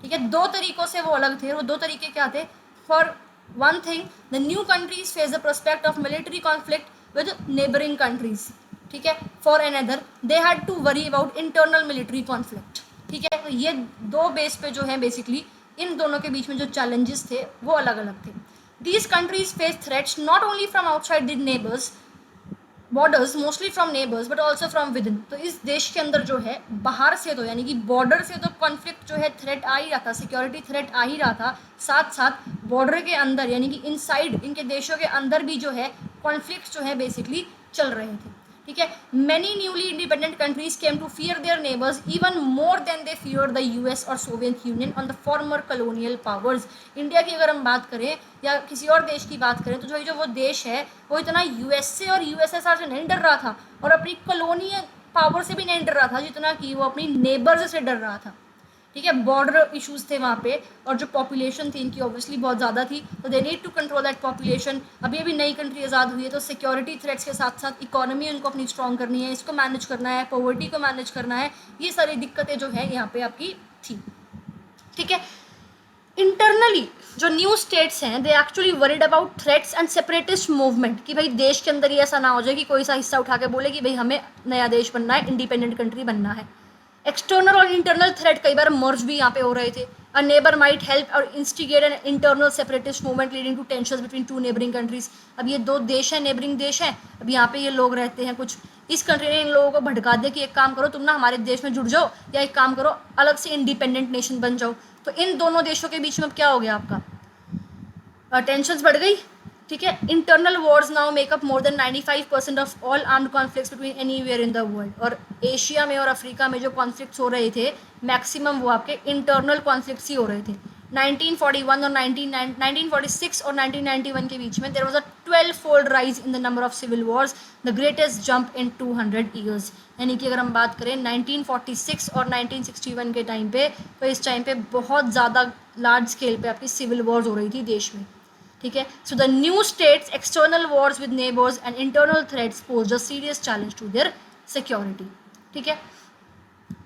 ठीक है, दो तरीकों से वो अलग थे, और दो तरीके क्या थे। For one thing, the new countries face the prospect of military conflict with neighbouring countries. ठीक है, for another they had to worry about internal military conflict. ठीक है, तो ये दो बेस पे जो है बेसिकली इन दोनों के बीच में जो चैलेंजेस थे वो अलग अलग थे। These countries face threats not only from outside the neighbours borders, mostly from neighbours but also from with in. तो इस देश के अंदर जो है बाहर से तो यानी कि बॉर्डर से तो कॉन्फ्लिक्ट जो है थ्रेट आ ही रहा था, सिक्योरिटी थ्रेट आ ही रहा था, साथ साथ बॉर्डर के अंदर यानी कि इनसाइड इनके देशों के अंदर भी जो है कॉन्फ्लिक्ट जो है बेसिकली चल रहे थे। ठीक है, many newly independent countries came to fear their neighbours even more than they fear the US और Soviet Union on the former colonial powers. India की अगर हम बात करें या किसी और देश की बात करें तो जो वो देश है वो इतना यूएसए और यूएसएसआर से नहीं डर रहा था और अपनी कॉलोनियल पावर से भी नहीं डर रहा था जितना कि वो अपनी नेबर्स से डर रहा था। ठीक है, बॉर्डर इश्यूज थे वहाँ पे, और जो पॉपुलेशन थी इनकी ऑब्वियसली बहुत ज़्यादा थी, तो they need to control that population. अभी अभी नई कंट्री आज़ाद हुई है तो सिक्योरिटी थ्रेट्स के साथ साथ इकोनॉमी उनको अपनी स्ट्रॉन्ग करनी है, इसको मैनेज करना है, पॉवर्टी को मैनेज करना है, ये सारी दिक्कतें जो है यहाँ पे आपकी थी। ठीक है, इंटरनली जो न्यू स्टेट्स हैं they actually worried about threats and separatist movement, कि भाई देश के अंदर ये ऐसा ना हो जाए कि कोई सा हिस्सा उठा के बोले कि भाई हमें नया देश बनना है, इंडिपेंडेंट कंट्री बनना है। एक्सटर्नल और इंटरनल थ्रेट कई बार मर्ज भी यहाँ पे हो रहे थे। A neighbour might help or instigate an internal separatist movement leading to tensions between two neighbouring countries. अब ये दो देश हैं, नेबरिंग देश हैं, अब यहाँ पे ये लोग रहते हैं कुछ, इस कंट्री ने इन लोगों को भड़का दिया कि एक काम करो तुम ना हमारे देश में जुड़ जाओ, या एक काम करो अलग से इंडिपेंडेंट नेशन बन जाओ। तो इन दोनों देशों के बीच में अब क्या हो गया, आपका टेंशंस बढ़ गई। ठीक है, internal Wars now makeup more than 95% of all armed conflicts between anywhere in the world. और एशिया में और अफ्रीका में जो कॉन्फ्लिक्ट्स हो रहे थे मैक्सिमम वो आपके इंटरनल कॉन्फ्लिक्ट्स ही हो रहे थे। 1941 और 1946 और 1991 के बीच में there was a 12-fold rise in the number of civil wars, the greatest jump in 200 years. यानी कि अगर हम बात करें 1946 और 1961 के टाइम पे, तो इस टाइम पे बहुत ज़्यादा लार्ज स्केल पे आपकी सिविल वॉर्स हो रही थी देश में, ठीक है। So the new states, external wars with neighbours and internal threats pose a serious challenge to their security, ठीक है।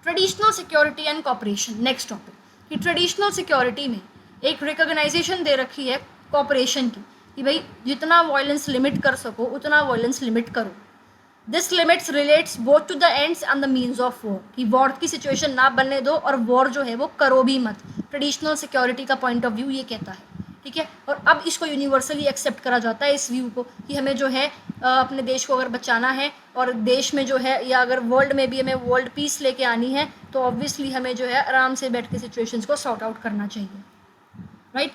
Traditional security and cooperation, next topic, कि ट्रेडिशनल सिक्योरिटी में एक रिकॉग्नाइजेशन दे रखी है कॉपरेशन की, कि भाई जितना वायलेंस लिमिट कर सको उतना वायलेंस लिमिट करो। This limits relates both to the ends and the means of war, कि वॉर की सिचुएशन ना बनने दो और वॉर जो है वो करो भी मत। ट्रेडिशनल सिक्योरिटी का पॉइंट ऑफ व्यू ये कहता है, ठीक है। और अब इसको यूनिवर्सली एक्सेप्ट करा जाता है इस व्यू को, कि हमें जो है अपने देश को अगर बचाना है और देश में जो है या अगर वर्ल्ड में भी हमें वर्ल्ड पीस लेके आनी है, तो ऑब्वियसली हमें जो है आराम से बैठ के सिचुएशंस को सॉर्ट आउट करना चाहिए, right.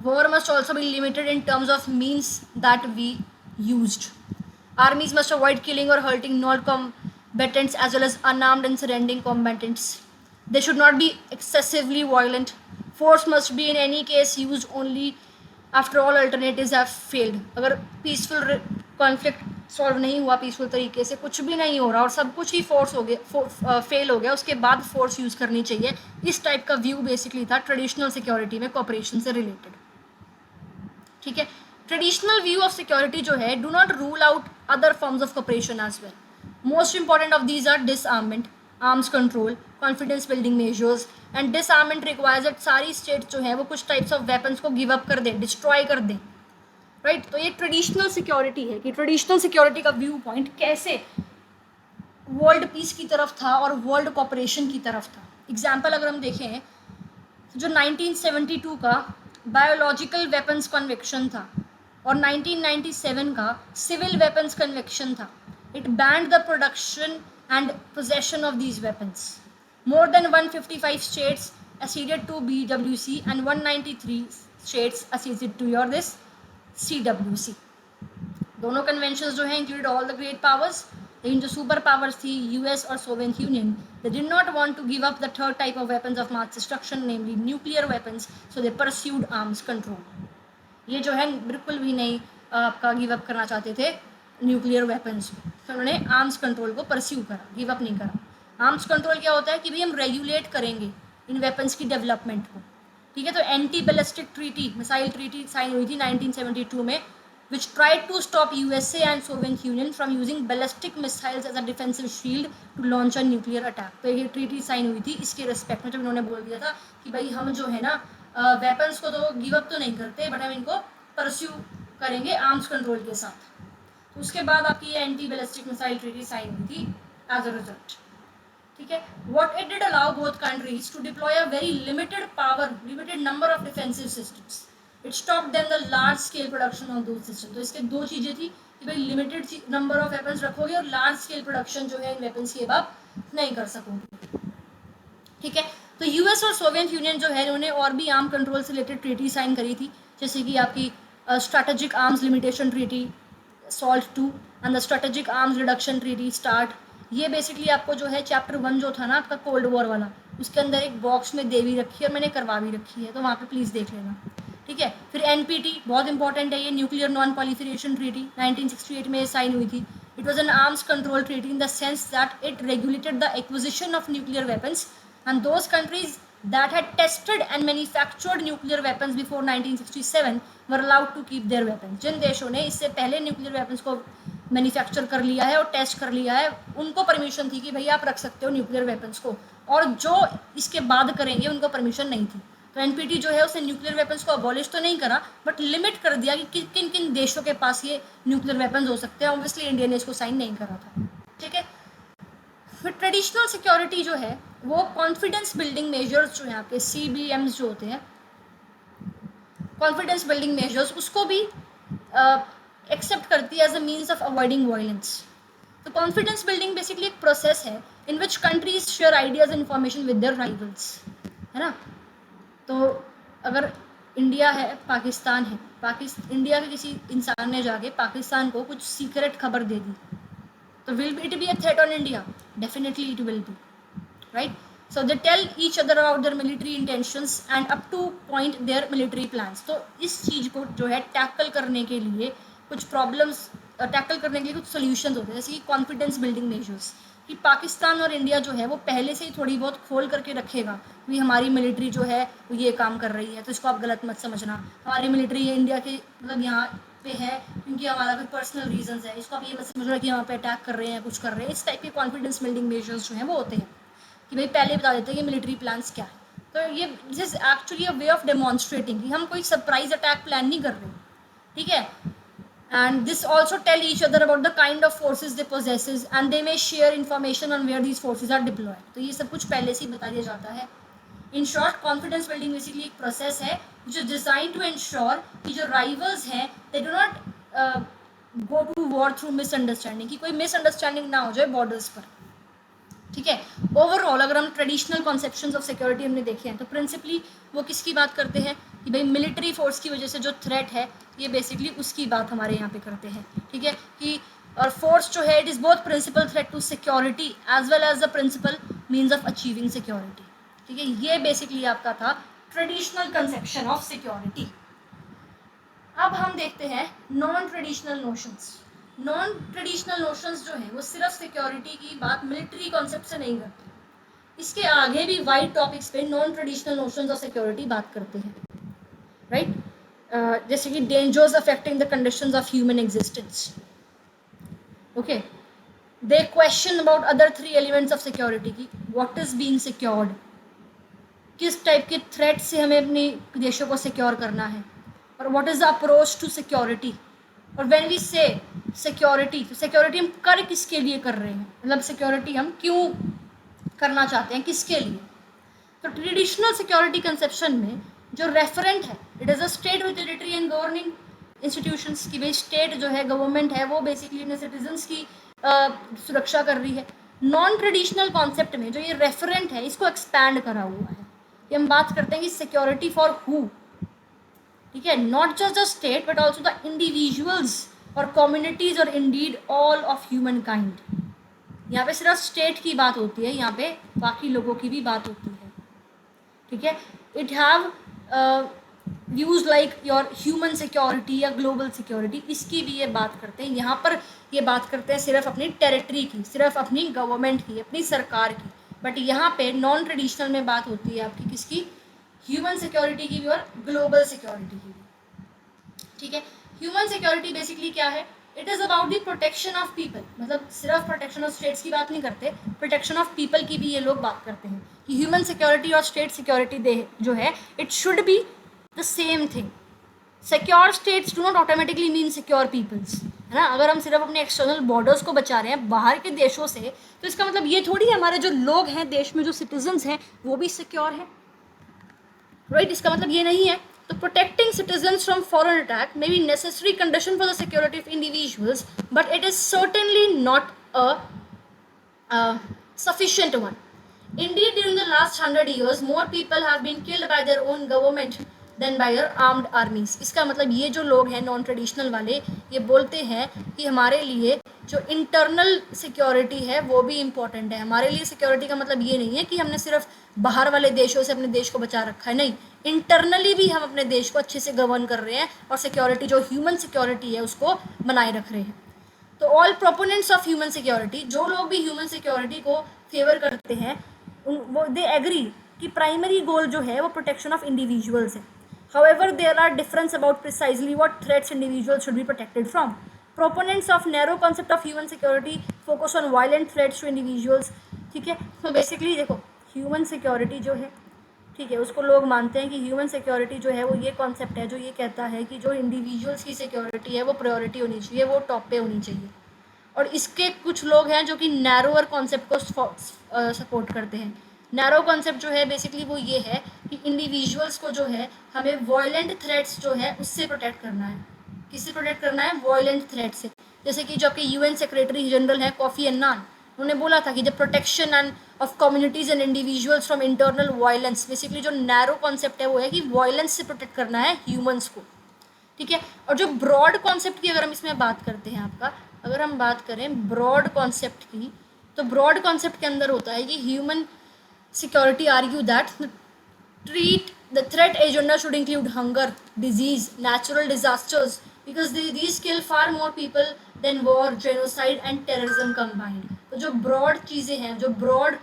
War must also be limited in terms of means that we used. Armies must avoid killing or hurting non-combatants as well as unarmed and surrendering combatants. They should not be excessively violent. Force must be in any case used only after all alternatives have failed. अगर peaceful conflict solve नहीं हुआ peaceful तरीके से, कुछ भी नहीं हो रहा और सब कुछ ही फोर्स हो गया, फेल हो गया, उसके बाद फोर्स यूज़ करनी चाहिए। इस टाइप का व्यू बेसिकली था ट्रेडिशनल सिक्योरिटी में कॉपरेशन से रिलेटेड, ठीक है। ट्रेडिशनल व्यू ऑफ सिक्योरिटी जो है do not rule out other forms of cooperation as well. Most important of these are disarmament, arms control, confidence building measures and disarmament requires that सारी states जो है वो कुछ types of weapons को give up कर दें, destroy कर दें, राइट। तो ये ट्रेडिशनल सिक्योरिटी है कि ट्रेडिशनल सिक्योरिटी का व्यू पॉइंट कैसे वर्ल्ड पीस की तरफ था और वर्ल्ड कॉपरेशन की तरफ था। एग्जाम्पल अगर हम देखें, जो 1972 का बायोलॉजिकल वेपन्स कन्वेक्शन था और 1997 का सिविल वेपन्स कन्वेक्शन था, it band the production and possession of these weapons. More than 155 states acceded to BWC and 193 states acceded to your this CWC। दोनों कन्वेंशंस जो हैं include all the great powers, लेकिन जो super powers थी US और Soviet Union, they did not want to give up the third type of weapons of mass destruction, namely nuclear weapons, so they pursued arms control. ये जो है बिल्कुल भी नहीं आपका गिव अप करना चाहते थे न्यूक्लियर वेपन्स, तो उन्होंने आर्म्स कंट्रोल को परस्यू करा, गिव अप नहीं करा। आर्म्स कंट्रोल क्या होता है कि भाई हम रेगुलेट करेंगे इन वेपन्स की डेवलपमेंट को, ठीक है। तो anti ballistic treaty, missile treaty sign हुई थी 1972 में, which tried to stop USA and Soviet Union from using ballistic missiles as a defensive shield to launch a nuclear attack। तो ये ट्रीटी साइन हुई थी इसके रिस्पेक्ट में, जब इन्होंने बोल दिया था कि भाई हम जो है ना वेपन्स को तो गिव अप तो नहीं करते, बट हम इनको परस्यू करेंगे आर्म्स कंट्रोल के साथ। तो उसके बाद आपकी ये anti ballistic missile treaty sign हुई थी एज अ रिजल्ट, ठीक है। What it did allow both countries to deploy a very limited power, limited number of defensive systems. It stopped them the large scale production of those systems। तो इसके दो चीज़ें थी कि भाई लिमिटेड नंबर ऑफ वेपन्स रखोगे और large scale production जो है इन वेपन्स की आप नहीं कर सकोगे, ठीक है। तो यूएस और सोवियत यूनियन जो है उन्होंने और भी आर्म कंट्रोल से रिलेटेड ट्रीटी साइन करी थी, जैसे कि आपकी strategic arms limitation treaty SALT II and the strategic arms reduction treaty START। ये बेसिकली आपको जो है चैप्टर 1 जो था ना आपका कोल्ड वॉर वाला, उसके अंदर एक बॉक्स में दे भी रखी है और मैंने करवा भी रखी है, तो वहाँ पे प्लीज़ देख लेना, ठीक है। फिर NPT बहुत इंपॉर्टेंट है, ये न्यूक्लियर नॉन पॉलिफरेशन ट्रीटी 1968 में साइन हुई थी। It was an arms control treaty in the sense that it regulated the acquisition of nuclear weapons and those countries that had tested and manufactured nuclear weapons before 1967 were allowed to keep their weapons। जिन देशों ने इससे पहले nuclear weapons को manufacture कर लिया है और test कर लिया है, उनको परमिशन थी कि भाई आप रख सकते हो न्यूक्लियर वेपन्स को, और जो इसके बाद करेंगे उनको परमिशन नहीं थी। तो एनपीटी जो है उसने न्यूक्लियर वेपन्स को अबॉलिश तो नहीं करा, बट लिमिट कर दिया कि किन किन देशों के पास ये न्यूक्लियर वेपन्स हो सकते हैं। ऑब्वियसली इंडिया ने इसको साइन नहीं करा था, ठीक है। फिर ट्रेडिशनल सिक्योरिटी जो है वो कॉन्फिडेंस बिल्डिंग मेजर्स जो है आपके CBMs जो होते हैं, कॉन्फिडेंस बिल्डिंग मेजर्स, उसको भी एक्सेप्ट करती है as a means of avoiding violence. तो कॉन्फिडेंस बिल्डिंग बेसिकली एक प्रोसेस है in which countries share ideas and information with their rivals, है ना। तो अगर इंडिया है, पाकिस्तान है, इंडिया के किसी इंसान ने जाके पाकिस्तान को कुछ सीक्रेट खबर दे दी, तो will it be a threat on India? Definitely it will be, right. So they tell each other about their military intentions and up to point their military plans. तो इस चीज़ को जो है टैकल करने के लिए कुछ प्रॉब्लम्स टैकल करने के लिए कुछ सोल्यूशन होते हैं, जैसे कि कॉन्फिडेंस बिल्डिंग मेजर्स, कि पाकिस्तान और इंडिया जो है वो पहले से ही थोड़ी बहुत खोल करके रखेगा कि हमारी मिलिट्री जो है वो ये काम कर रही है, तो इसको आप गलत मत समझना, हमारी मिलिट्री ये इंडिया के मतलब यहाँ पे है क्योंकि हमारा कोई पर्सनल रीजंस है, इसको आप ये मत समझना कि यहाँ पे अटैक कर रहे हैं, कुछ कर रहे हैं। इस टाइप के कॉन्फिडेंस बिल्डिंग मेजर्स जो हैं वो होते हैं कि भाई पहले बता देते हैं कि मिलिट्री प्लान्स क्या है। तो ये this is actually a way of demonstrating कि हम कोई सरप्राइज अटैक प्लान नहीं कर रहे, ठीक है। And this also tell each other about the kind of forces they possesses and they may share information on where these forces are deployed. तो ये सब कुछ पहले से ही बता दिया जाता है। In short, confidence building basically एक प्रोसेस है which is designed to ensure कि जो राइवल्स हैं they do not go to war through misunderstanding, कि कोई मिसअंडरस्टैंडिंग ना हो जाए बॉर्डर्स पर, ठीक है। ओवरऑल अगर हम ट्रेडिशनल कॉन्सेप्शंस ऑफ सिक्योरिटी हमने देखे हैं तो प्रिंसिपली वो किसकी बात करते हैं कि भाई मिलिट्री फोर्स की वजह से जो थ्रेट है ये बेसिकली उसकी बात हमारे यहाँ पे करते हैं, ठीक है। कि और फोर्स जो है it is both principal threat to security as well as the principal means of achieving security, ठीक है। ये बेसिकली आपका था ट्रेडिशनल कंसेप्शन ऑफ सिक्योरिटी। अब हम देखते हैं non traditional notions. Non traditional notions जो है वो सिर्फ सिक्योरिटी की बात मिलिट्री कॉन्सेप्ट से नहीं करते, इसके आगे भी वाइड टॉपिक्स पे non traditional notions of security बात करते हैं, राइट। जैसे कि dangers affecting the conditions of human existence, okay. They question about other 3 elements of security की व्हाट इज बीइंग सिक्योर्ड, किस टाइप के थ्रेट से हमें अपने देशों को सिक्योर करना है, और what is the approach to security. और व्हेन वी से सिक्योरिटी, तो सिक्योरिटी हम कर किसके लिए कर रहे हैं, मतलब सिक्योरिटी हम क्यों करना चाहते हैं, किसके लिए। तो ट्रेडिशनल सिक्योरिटी कंसेप्शन में जो रेफरेंट है it is a state with military and governing institutions, की भाई स्टेट जो है गवर्नमेंट है वो बेसिकली अपने सिटीजन्स की सुरक्षा कर रही है। नॉन ट्रेडिशनल कॉन्सेप्ट में जो ये रेफरेंट है इसको एक्सपैंड करा हुआ है, कि हम बात करते हैं कि सिक्योरिटी फॉर हु, ठीक है, not just the state but also the individuals और कम्युनिटीज और Indeed all of human kind. यहाँ पे सिर्फ स्टेट की बात होती है, यहाँ पे बाकी लोगों की भी बात होती है, ठीक है। It have views like your human security या ग्लोबल सिक्योरिटी, इसकी भी ये बात करते हैं। यहाँ पर ये बात करते हैं सिर्फ अपनी टेरिटरी की, सिर्फ अपनी गवर्नमेंट की, अपनी सरकार की, बट यहाँ पे नॉन ट्रेडिशनल में बात होती है आपकी किसकी, ह्यूमन सिक्योरिटी की भी और ग्लोबल सिक्योरिटी की भी, ठीक है। ह्यूमन सिक्योरिटी बेसिकली क्या है, it is about the protection of people, मतलब सिर्फ प्रोटेक्शन ऑफ स्टेट्स की बात नहीं करते, प्रोटेक्शन ऑफ पीपल की भी ये लोग बात करते हैं कि ह्यूमन सिक्योरिटी और स्टेट सिक्योरिटी जो है it should be the same thing. Secure states do not automatically mean secure peoples, है ना। अगर हम सिर्फ अपने एक्सटर्नल बॉर्डर्स को बचा रहे हैं बाहर के देशों से, तो इसका मतलब ये थोड़ी है हमारे जो लोग हैं देश में, जो सिटीजन्स हैं वो भी सिक्योर हैं, राइट। इसका मतलब ये नहीं है। तो protecting citizens from foreign attack may be necessary condition for the security of individuals, but it is certainly not a sufficient one. Indeed, during the last 100 years, more people have been killed by their own government than by their armed armies. इसका मतलब ये जो लोग हैं non traditional वाले ये बोलते हैं कि हमारे लिए जो इंटरनल सिक्योरिटी है वो भी इम्पोर्टेंट है। हमारे लिए सिक्योरिटी का मतलब ये नहीं है कि हमने सिर्फ बाहर वाले देशों से अपने देश को बचा रखा है, नहीं, इंटरनली भी हम अपने देश को अच्छे से गवर्न कर रहे हैं और सिक्योरिटी जो ह्यूमन सिक्योरिटी है उसको बनाए रख रहे हैं। तो all proponents of human security, जो लोग भी ह्यूमन सिक्योरिटी को फेवर करते हैं वो दे एग्री कि प्राइमरी गोल जो है वो प्रोटेक्शन ऑफ इंडिविजुअल्स है। However, there are difference about precisely what threats individuals should be protected from. Proponents of narrow concept of human security focus on violent threats to individuals, ठीक है। तो basically देखो human security जो है, ठीक है, उसको लोग मानते हैं कि ह्यूमन सिक्योरिटी जो है वो ये कॉन्सेप्ट है जो ये कहता है कि जो इंडिविजुअल्स की सिक्योरिटी है वो प्रायोरिटी होनी चाहिए, वो टॉप पे होनी चाहिए। और इसके कुछ लोग हैं जो कि नैरोअर कॉन्सेप्ट को सपोर्ट करते हैं। नैरो कॉन्सेप्ट जो है बेसिकली वो ये है कि इंडिविजुअल्स को जो है हमें वॉयलेंट थ्रेट्स जो है उससे प्रोटेक्ट करना है। किससे प्रोटेक्ट करना है? वॉयलेंट थ्रेट से। जैसे कि जो आपके यूएन सेक्रेटरी जनरल है कोफी अन्नान, उन्होंने बोला था कि the protection end of communities and individuals from internal violence. Basically जो नैरो कॉन्सेप्ट है वो है कि वायलेंस से प्रोटेक्ट करना है ह्यूमंस को, ठीक है। और जो ब्रॉड कॉन्सेप्ट की अगर हम इसमें बात करते हैं, आपका अगर हम बात करें ब्रॉड कॉन्सेप्ट की, तो ब्रॉड कॉन्सेप्ट के अंदर होता है कि human security argue that the threat agenda should include hunger, disease, natural disasters, because these kill far more people than war, genocide and terrorism combined. तो जो broad चीज़ें हैं, जो broad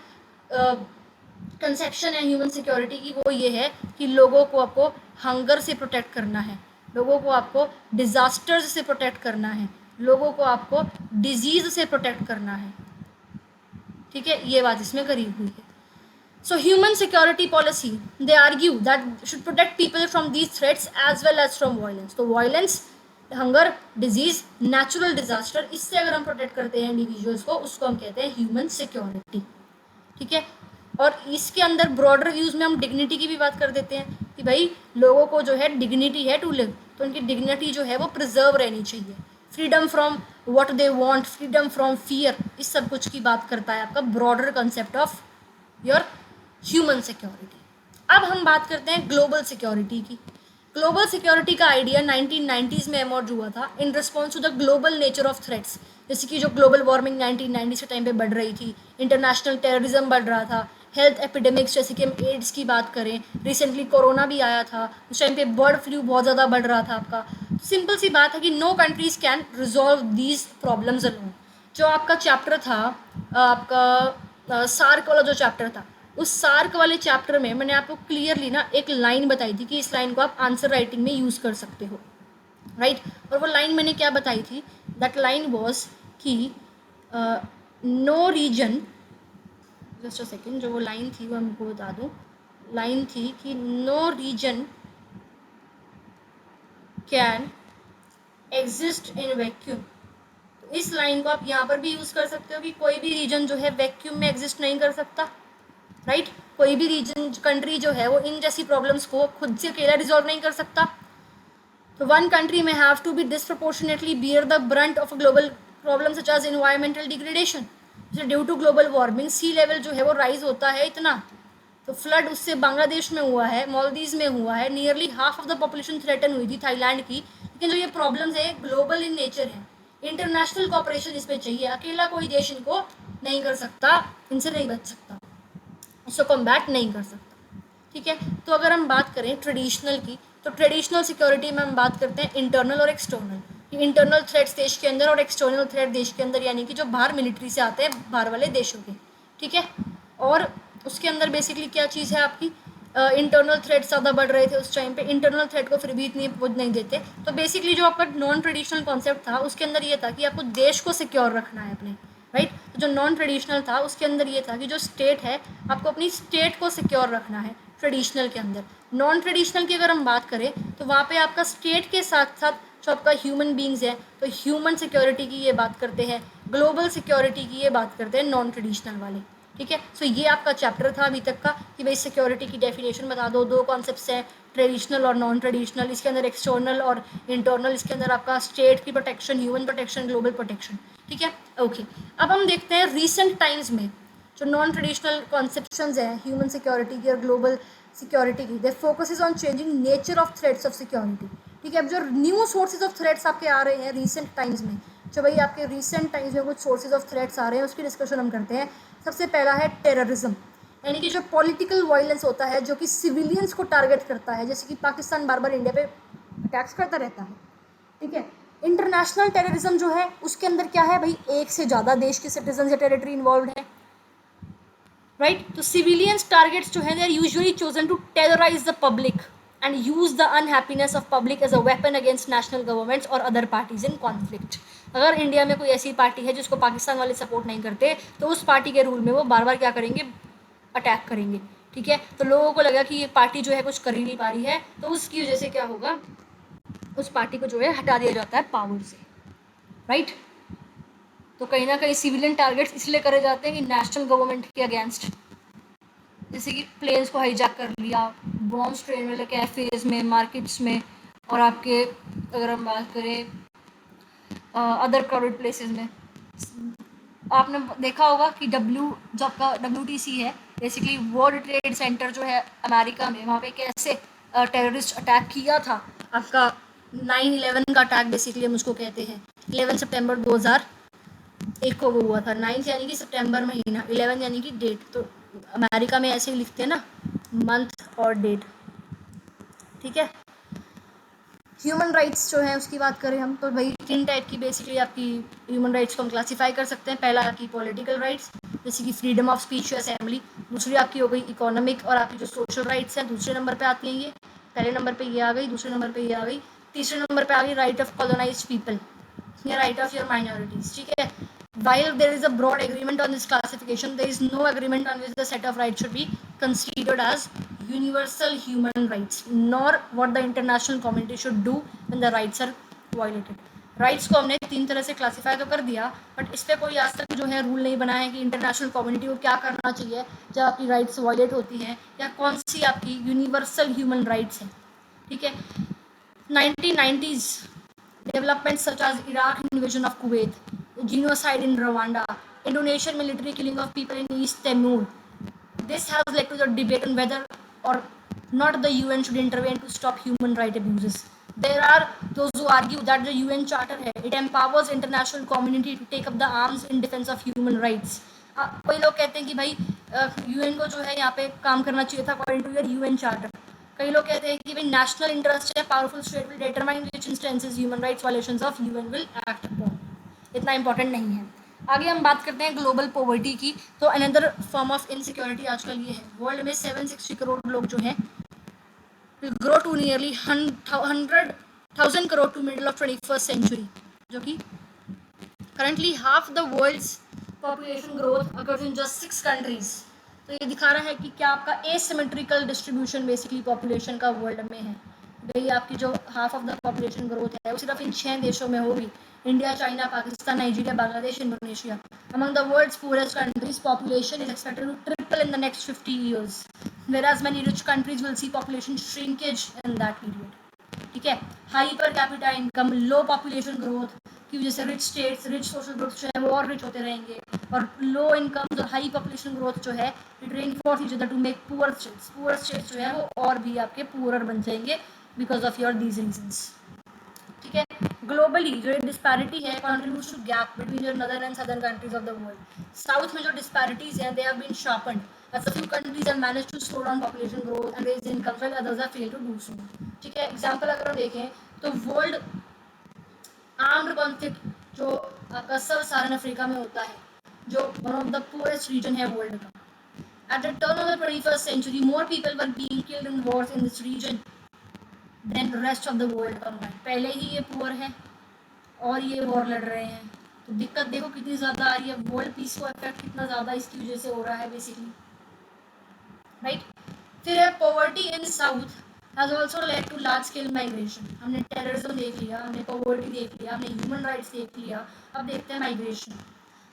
कंसेप्शन है ह्यूमन सिक्योरिटी की, वो ये है कि लोगों को आपको हंगर से प्रोटेक्ट करना है, लोगों को आपको डिजास्टर्स से प्रोटेक्ट करना है, लोगों को आपको डिजीज से प्रोटेक्ट करना है. ठीक है, ये बात इसमें करी हुई है. So human security policy, they argue that should protect people from these threats as well as from violence. तो violence, hunger, disease, natural disaster, इससे अगर हम प्रोटेक्ट करते हैं इंडिविजुअल्स को, उसको हम कहते हैं ह्यूमन सिक्योरिटी. ठीक है, और इसके अंदर ब्रॉडर व्यूज में हम डिग्निटी की भी बात कर देते हैं कि भाई लोगों को जो है डिग्निटी है टू लिव, तो उनकी डिग्निटी जो है वो प्रिजर्व रहनी चाहिए. Freedom from what they want, freedom from fear, इस सब कुछ की बात करता है आपका broader concept of your human security. अब हम बात करते हैं ग्लोबल सिक्योरिटी की. ग्लोबल सिक्योरिटी का आइडिया 1990s में इमर्ज हुआ था in response to the global nature of threats. जैसे कि जो ग्लोबल वार्मिंग 1990s के टाइम पे बढ़ रही थी, इंटरनेशनल टेररिज्म बढ़ रहा था, हेल्थ एपिडेमिक्स जैसे कि हम एड्स की बात करें, रिसेंटली कोरोना भी आया था, उस टाइम पे बर्ड फ्लू बहुत ज़्यादा बढ़ रहा था आपका. सिंपल सी बात है कि no countries can resolve these problems alone. जो आपका चैप्टर था, आपका सार्क वाला जो चैप्टर था, उस सार्क वाले चैप्टर में मैंने आपको क्लियरली ना एक लाइन बताई थी कि इस लाइन को आप आंसर राइटिंग में यूज़ कर सकते हो, राइट. और वो लाइन मैंने क्या बताई थी, दैट लाइन वॉज कि no region, just a second, जो वो लाइन थी वो हमको बता दूँ. लाइन थी कि no region can exist in vacuum. तो इस लाइन को आप यहाँ पर भी यूज़ कर सकते हो कि कोई भी रीजन जो है वैक्यूम में एग्जिस्ट नहीं कर सकता, राइट. कोई भी रीजन कंट्री जो है वो इन जैसी प्रॉब्लम्स को खुद से अकेला रिजॉल्व नहीं कर सकता. तो one country may have to be disproportionately bear the brunt of global problem such as environmental degradation. जैसे due to global warming sea level जो है वो राइज होता है इतना, तो फ्लड उससे बांग्लादेश में हुआ है, मालदीव में हुआ है, nearly half of the population threaten हुई थी थाईलैंड की. लेकिन जो ये प्रॉब्लम्स है ग्लोबल इन नेचर है, इंटरनेशनल कॉपरेशन इसमें चाहिए, अकेला कोई देश इनको नहीं कर सकता, इनसे नहीं बच सकता, इसको कम्बैट नहीं कर सकता. ठीक है, तो अगर हम बात करें ट्रेडिशनल की, तो ट्रेडिशनल सिक्योरिटी में हम बात करते हैं इंटरनल और एक्सटर्नल. इंटरनल थ्रेट्स देश के अंदर और एक्सटर्नल थ्रेट देश के अंदर, यानी कि जो बाहर मिलिट्री से आते हैं बाहर वाले देशों के. ठीक है, और उसके अंदर बेसिकली क्या चीज़ है आपकी, इंटरनल थ्रेट ज़्यादा बढ़ रहे थे उस टाइम पे, इंटरनल थ्रेट को फिर भी इतनी वो नहीं देते. तो बेसिकली जो आपका नॉन ट्रेडिशनल कॉन्सेप्ट था उसके अंदर ये था कि आपको देश को सिक्योर रखना है अपने, राइट. तो जो नॉन ट्रेडिशनल था उसके अंदर ये था कि जो स्टेट है आपको अपनी स्टेट को सिक्योर रखना है ट्रेडिशनल के अंदर. नॉन ट्रेडिशनल की अगर हम बात करें तो वहाँ पे आपका स्टेट के साथ साथ जो आपका ह्यूमन बींग्स है, तो ह्यूमन सिक्योरिटी की ये बात करते हैं, ग्लोबल सिक्योरिटी की ये बात करते हैं नॉन ट्रेडिशनल वाले. ठीक है, सो ये आपका चैप्टर था अभी तक का कि भाई सिक्योरिटी की डेफिनेशन बता दो. दो कॉन्सेप्ट्स हैं, ट्रेडिशनल और नॉन ट्रेडिशनल. इसके अंदर एक्सटर्नल और इंटरनल, इसके अंदर आपका स्टेट की protection, human protection, global protection. ठीक है, ओके. अब हम देखते हैं रिसेंट टाइम्स में जो नॉन ट्रेडिशनल कॉन्सेप्शंस हैं ह्यूमन सिक्योरिटी की और ग्लोबल सिक्योरिटी की, they focuses on changing nature of threats of security. ठीक है, अब जो न्यू सोर्सेज ऑफ थ्रेट्स आपके आ रहे हैं रिसेंट टाइम्स में, जो भाई आपके रिसेंट टाइम्स में कुछ सोर्सेज ऑफ थ्रेट्स आ रहे हैं उसकी डिस्कशन हम करते हैं. सबसे पहला है टेररिज्म, यानी कि जो पॉलिटिकल वायलेंस होता है जो कि सिविलियंस को टारगेट करता है, जैसे कि पाकिस्तान बार बार इंडिया पे अटैक्स करता रहता है. ठीक है, इंटरनेशनल टेररिज्म जो है उसके अंदर क्या है भाई, एक से ज़्यादा देश के सिटीजन या टेरिटरी इन्वॉल्व है, राइट. तो सिविलियंस टारगेट्स जो है they are usually chosen to terrorise the public and use the unhappiness of public as a weapon against national governments or other parties in conflict. अगर India में कोई ऐसी party है जिसको पाकिस्तान वाले सपोर्ट नहीं करते तो उस पार्टी के रूल में वो बार बार क्या करेंगे, अटैक करेंगे. ठीक है, तो लोगों को लगा कि ये पार्टी जो है कुछ कर ही नहीं पा रही है, तो उसकी वजह से क्या होगा, उस पार्टी को जो है हटा दिया जाता है पावर से, राइट. तो कहीं ना कहीं सिविलियन टारगेट्स इसलिए करे जाते हैं कि नेशनल गवर्नमेंट के अगेंस्ट, जैसे कि प्लेन्स को हाईजैक कर लिया, बॉम्ब्स ट्रेन में, कैफेज में, मार्केट्स में, और आपके अगर हम बात करें अदर क्राउडेड प्लेसेस में. आपने देखा होगा कि जो आपका WTC है बेसिकली वर्ल्ड ट्रेड सेंटर जो है अमेरिका में, वहाँ पे कैसे टेररिस्ट अटैक किया था. आपका 9/11 का अटैक बेसिकली हम उसको कहते हैं. 11 सितंबर 2001 को वो हुआ था. 9 यानी कि सितंबर महीना, 11 यानी कि डेट, तो अमेरिका में ऐसे ही लिखते हैं ना, मंथ और डेट, ठीक है। ह्यूमन राइट्स जो है उसकी बात करें हम, तो भाई 3 टाइप की बेसिकली आपकी ह्यूमन राइट्स को हम क्लासीफाई कर सकते हैं। पहला आपकी पॉलिटिकल राइट्स, जैसे कि फ्रीडम ऑफ स्पीच या असेंबली। दूसरी आपकी हो गई इकोनॉमिक और आपकी जो सोशल राइट्स हैं, दूसरे नंबर पे आती हैं ये। पहले नंबर पे ये आ गई, दूसरे नंबर पे ये आ गई, तीसरे नंबर पे आ गई राइट ऑफ कॉलोनाइज्ड पीपल या राइट ऑफ योर माइनॉरिटीज, ठीक है। While there is a broad agreement on this classification, there is no agreement on which the set of rights should be considered as universal human rights, nor what the international community should do when the rights are violated. Rights को हमने 3 तरह से classify तो कर दिया, but इस पर कोई आज तक जो है रूल नहीं बना है कि इंटरनेशनल कम्युनिटी को क्या करना चाहिए जब आपकी राइट्स वायलेट होती हैं, या कौन सी आपकी यूनिवर्सल ह्यूमन राइट्स हैं, ठीक है। 1990s developments such as Iraq invasion of Kuwait, genocide in Rwanda, Indonesian military killing of people in East Timor. This has led to the debate on whether or not the UN should intervene to stop human rights abuses. There are those who argue that the UN Charter it empowers international community to take up the arms in defense of human rights. कोई लोग कहते हैं कि भाई UN को जो है यहाँ पे काम करना चाहिए था according to your UN charter. कई लोग कहते हैं कि भाई नेशनल इंटरेस्ट है, powerful state will determine which instances human rights violations of UN will act upon. इतना इंपॉर्टेंट नहीं है। आगे हम बात करते हैं ग्लोबल पॉवर्टी की। तो अनदर फॉर्म ऑफ इनसिक्योरिटी आजकल ये है, वर्ल्ड में 760 करोड़ लोग जो हैं grow to nearly 100,000 crore to middle of 21st century, जो कि currently half the world's population growth occurs in just 6 countries. तो ये दिखा रहा है कि क्या आपका एसिमेट्रिकल डिस्ट्रीब्यूशन बेसिकली पॉपुलेशन का वर्ल्ड में है। भाई आपकी जो half of the population growth है वो सिर्फ इन 6 देशों में होगी, India, China, Pakistan, Nigeria, Bangladesh, Indonesia. Among the world's poorest countries population is expected to triple in the next 50 years, whereas many rich countries will see population shrinkage in that period, ठीक है। High per capita income, low population growth की वजह से rich states, rich social groups जो है वो और rich होते रहेंगे, और लो इनकम और हाई पॉपुलेशन ग्रोथ जो है it reinforce each other to make poor states जो है वो और भी आपके पुअर बन जाएंगे because of your these reasons, ठीक है। ग्लोबली जो डिस्पैरिटी है contributes to gap between your northern and southern countries of the world. South में जो डिस्पैरिटीज हैं they have been sharpened as a few countries have managed to slow down population growth and raise income while others have failed to do so, ठीक है। Example अगर हम देखें तो world armed conflict जो आपका सब सारण अफ्रीका में होता है, जो one of the poorest region है वर्ल्ड का। At the turn of the 21st century, more people were being killed in wars in this region than the rest of the world combined. पहले ही ये poor है और ये war लड़ रहे हैं, तो दिक्कत देखो कितनी ज़्यादा आ रही है, वर्ल्ड पीस को इफेक्ट कितना ज़्यादा इसकी वजह से हो रहा है बेसिकली, राइट। फिर है poverty in south has also led to large scale migration. हमने टेररिज्म देख लिया, हमने पॉवर्टी देख लिया, हमने ह्यूमन राइट्स देख लिया, अब देखते हैं माइग्रेशन।